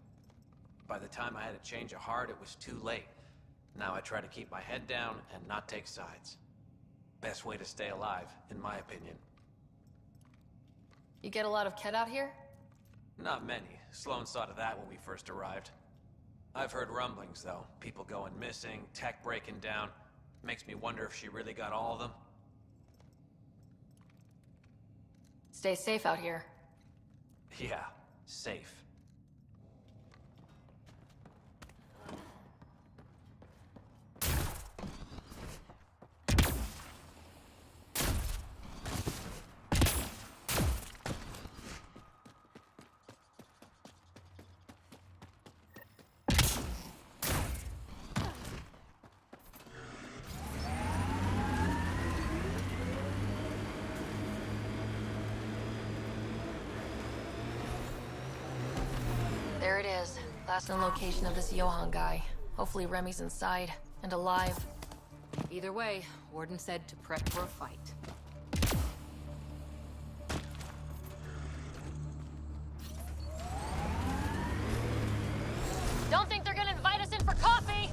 By the time I had to change a heart, it was too late. Now I try to keep my head down and not take sides. Best way to stay alive, in my opinion. You get a lot of Kett out here? Not many. Sloan saw to that when we first arrived. I've heard rumblings, though. People going missing, tech breaking down. Makes me wonder if she really got all of them. Stay safe out here. Yeah, safe. There it is. Last known location of this Johann guy. Hopefully Remy's inside and alive. Either way, Warden said to prep for a fight. Don't think they're gonna invite us in for coffee!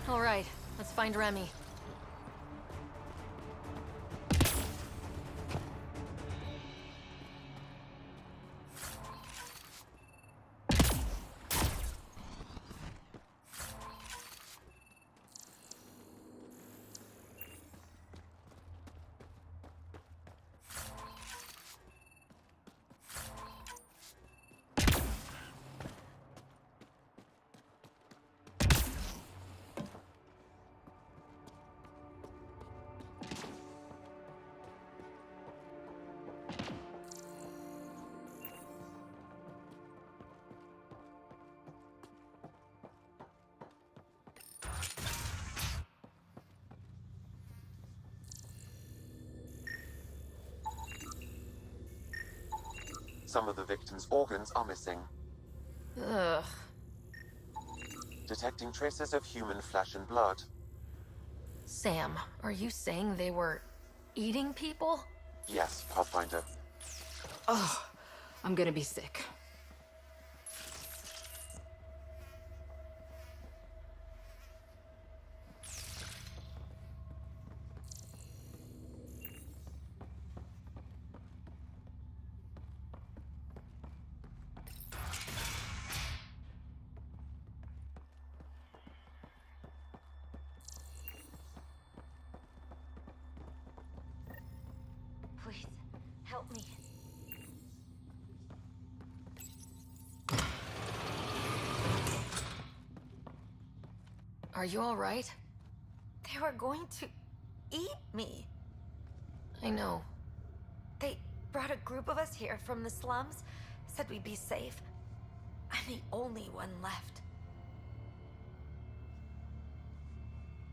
All right, let's find Remy. Some of the victim's organs are missing. Ugh. Detecting traces of human flesh and blood. Sam, are you saying they were eating people? Yes, Pathfinder. Ugh, I'm gonna be sick. Please, help me. Are you all right? They were going to eat me. I know. They brought a group of us here from the slums, said we'd be safe. I'm the only one left.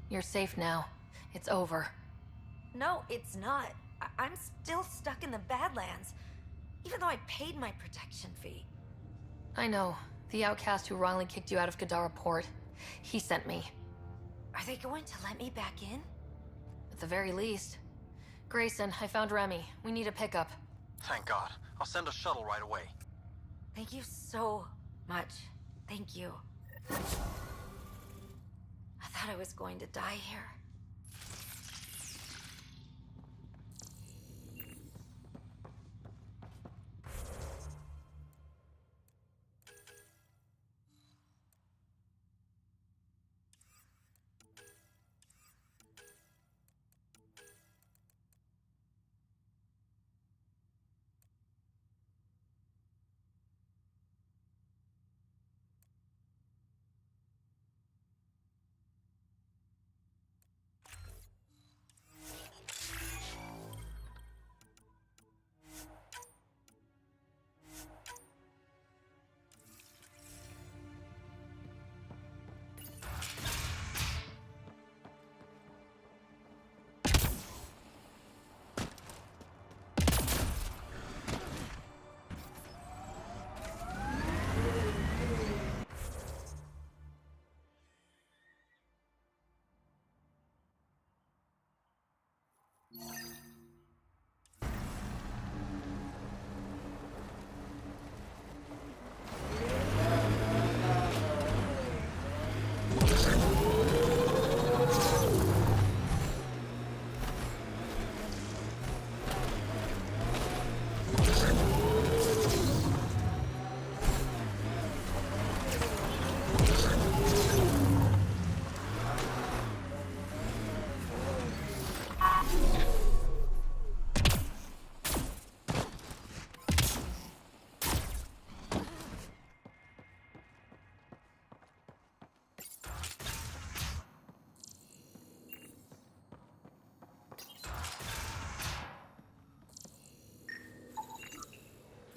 You're safe now. It's over. No, it's not. I'm still stuck in the Badlands, even though I paid my protection fee. I know. The outcast who wrongly kicked you out of Kadara Port. He sent me. Are they going to let me back in? At the very least. Grayson, I found Remy. We need a pickup. Thank God. I'll send a shuttle right away. Thank you so much. Thank you. I thought I was going to die here.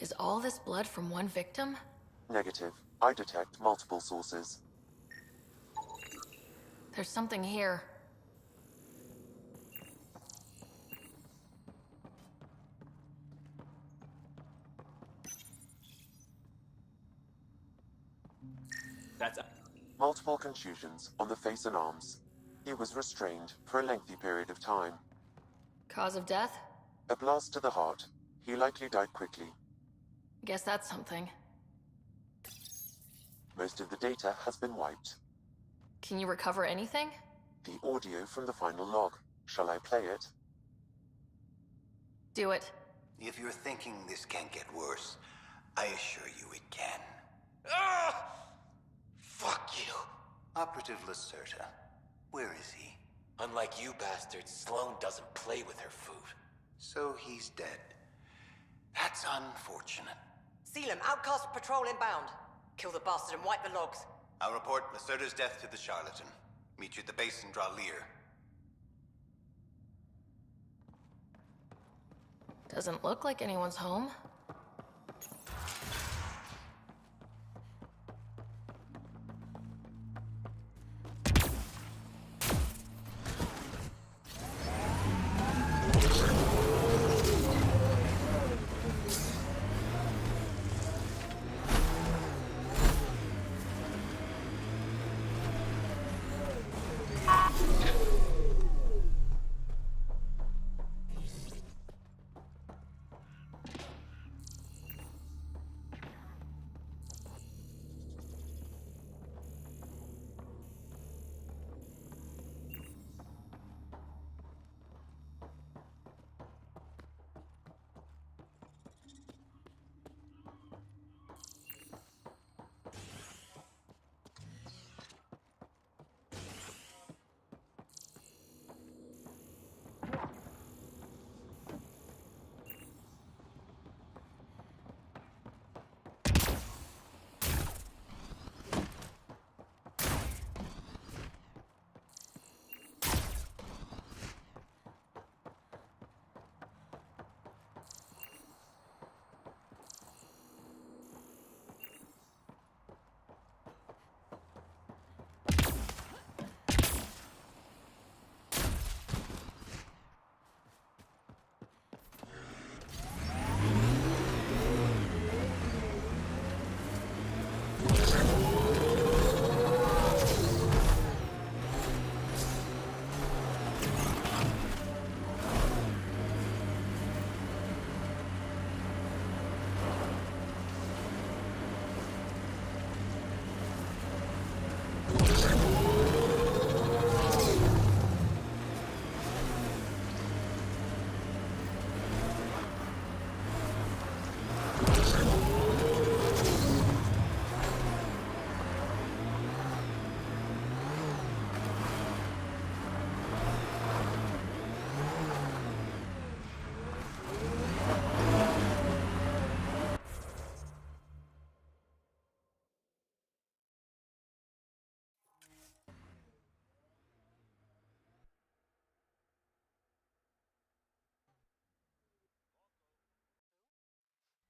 Is all this blood from one victim? Negative. I detect multiple sources. There's something here. That's Multiple contusions on the face and arms. He was restrained for a lengthy period of time. Cause of death? A blast to the heart. He likely died quickly. Guess that's something. Most of the data has been wiped. Can you recover anything? The audio from the final log. Shall I play it? Do it. If you're thinking this can't get worse, I assure you it can. Fuck you. Operative Lacerta. Where is he? Unlike you bastards, Sloane doesn't play with her food. So he's dead. That's unfortunate. Seal him. Outcast patrol inbound. Kill the bastard and wipe the logs. I'll report Lacerta's death to the charlatan. Meet you at the base and draw Lear. Doesn't look like anyone's home.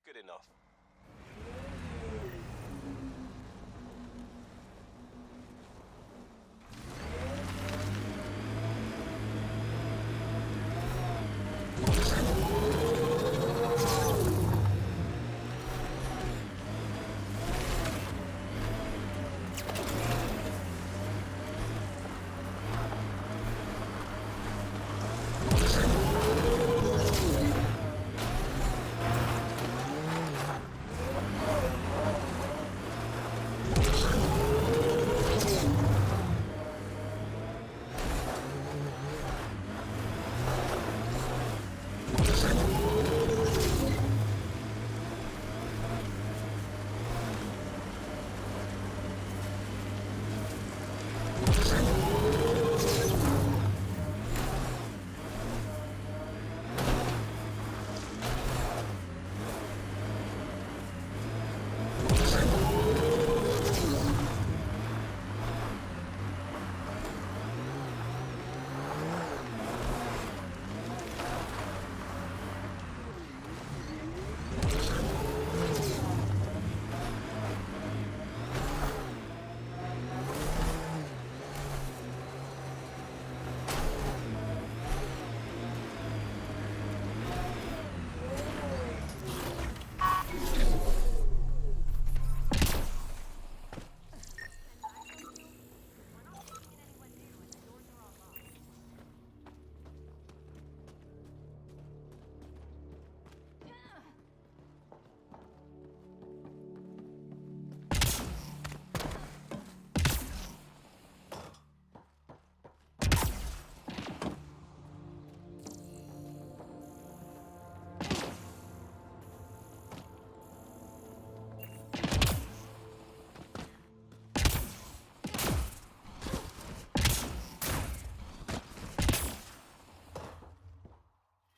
Good enough.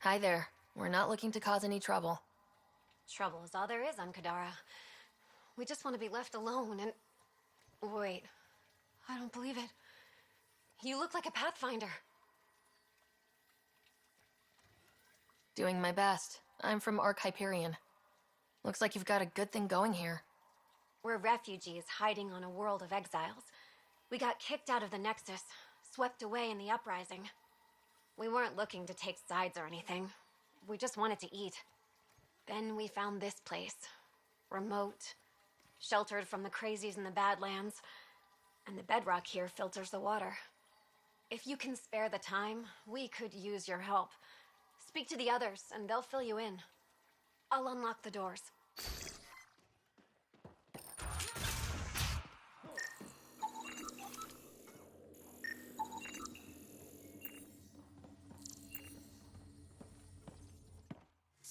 Hi there. We're not looking to cause any trouble. Trouble is all there is on Kadara. We just want to be left alone and... Wait. I don't believe it. You look like a Pathfinder. Doing my best. I'm from Hyperion. Looks like you've got a good thing going here. We're refugees hiding on a world of exiles. We got kicked out of the Nexus, swept away in the uprising. We weren't looking to take sides or anything. We just wanted to eat. Then we found this place. Remote, sheltered from the crazies in the Badlands, and the bedrock here filters the water. If you can spare the time, we could use your help. Speak to the others, and they'll fill you in. I'll unlock the doors.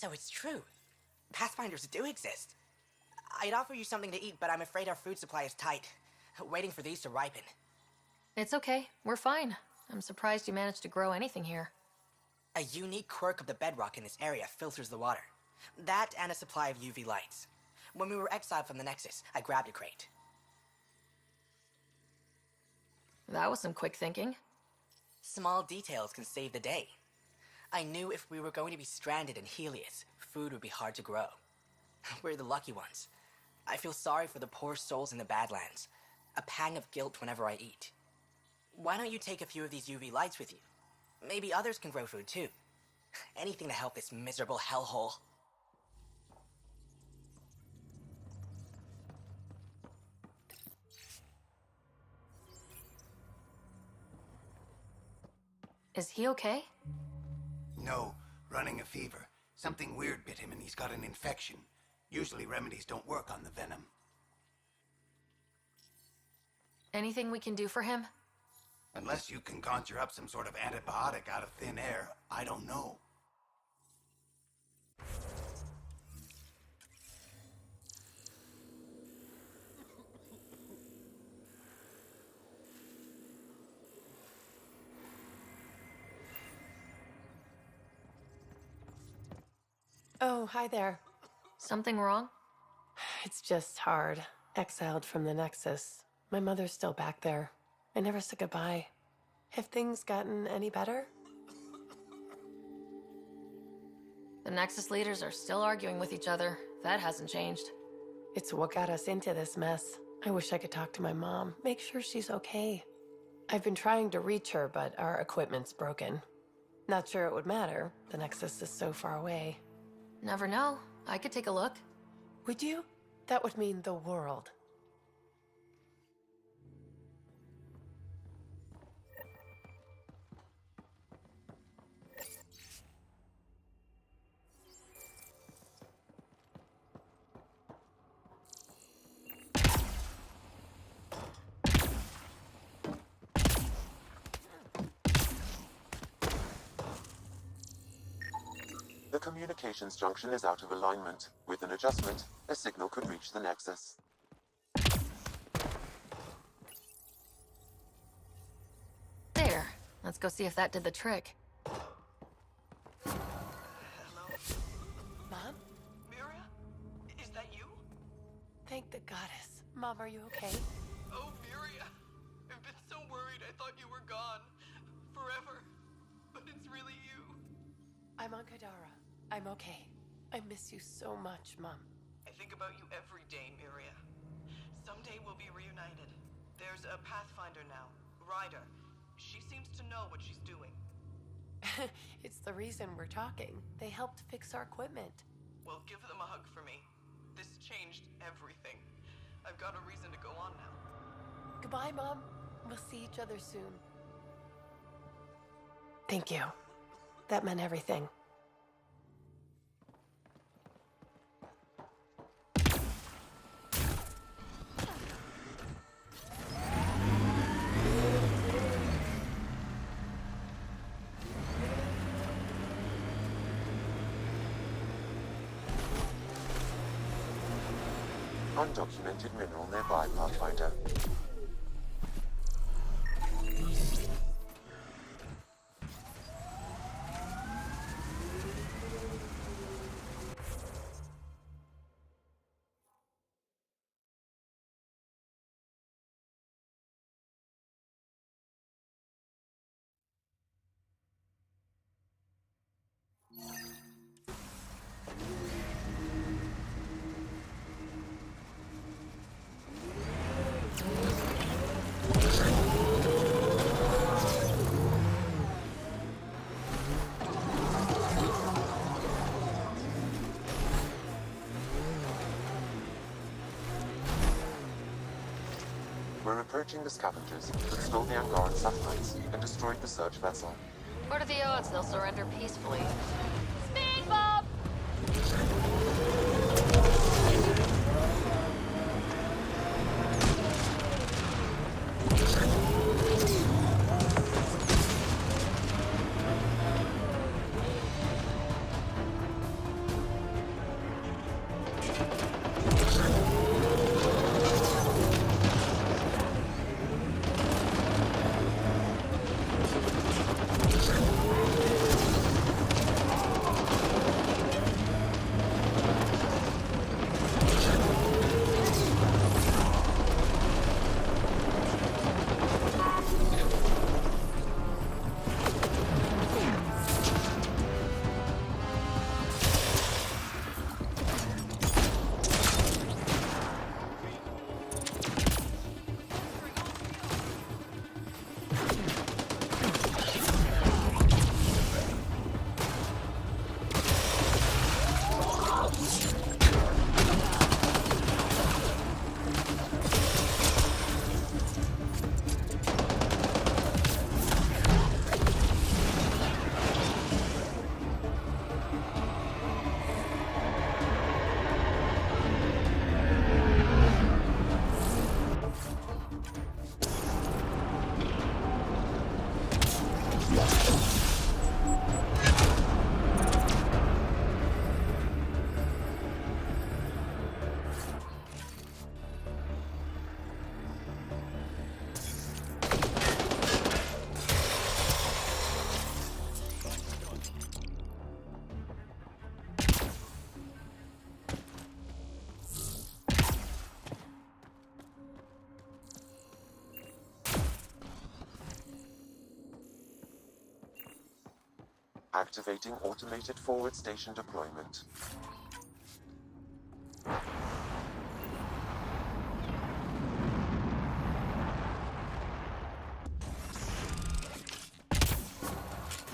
So it's true. Pathfinders do exist. I'd offer you something to eat, but I'm afraid our food supply is tight. Waiting for these to ripen. It's okay. We're fine. I'm surprised you managed to grow anything here. A unique quirk of the bedrock in this area filters the water. That and a supply of UV lights. When we were exiled from the Nexus, I grabbed a crate. That was some quick thinking. Small details can save the day. I knew if we were going to be stranded in Helios, food would be hard to grow. We're the lucky ones. I feel sorry for the poor souls in the Badlands. A pang of guilt whenever I eat. Why don't you take a few of these UV lights with you? Maybe others can grow food too. Anything to help this miserable hellhole. Is he okay? No, running a fever. Something weird bit him and he's got an infection. Usually remedies don't work on the venom. Anything we can do for him? Unless you can conjure up some sort of antibiotic out of thin air, I don't know. Oh, hi there. Something wrong? It's just hard. Exiled from the Nexus. My mother's still back there. I never said goodbye. Have things gotten any better? The Nexus leaders are still arguing with each other. That hasn't changed. It's what got us into this mess. I wish I could talk to my mom, make sure she's okay. I've been trying to reach her, but our equipment's broken. Not sure it would matter. The Nexus is so far away. Never know. I could take a look. Would you? That would mean the world. The communications junction is out of alignment. With an adjustment, a signal could reach the Nexus. There. Let's go see if that did the trick. Mom? Miria? Is that you? Thank the goddess. Mom, are you okay? Oh, Miria. I've been so worried I thought you were gone. Forever. But it's really you. I'm on Kadara. I'm okay. I miss you so much, Mom. I think about you every day, Miria. Someday we'll be reunited. There's a Pathfinder now, Ryder. She seems to know what she's doing. It's the reason we're talking. They helped fix our equipment. Well, give them a hug for me. This changed everything. I've got a reason to go on now. Goodbye, Mom. We'll see each other soon. Thank you. That meant everything. Undocumented mineral nearby, Pathfinder. We're approaching the scavengers, but stole the Angaran satellites and destroyed the search vessel. What are the odds they'll surrender peacefully? Speed bump! Activating automated forward station deployment.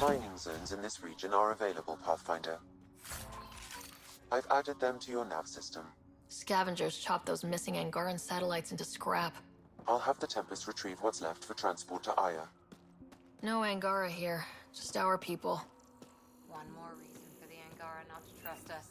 Mining zones in this region are available, Pathfinder. I've added them to your nav system. Scavengers chop those missing Angaran satellites into scrap. I'll have the Tempest retrieve what's left for transport to Aya. No Angara here, just our people. One more reason for the Angara not to trust us.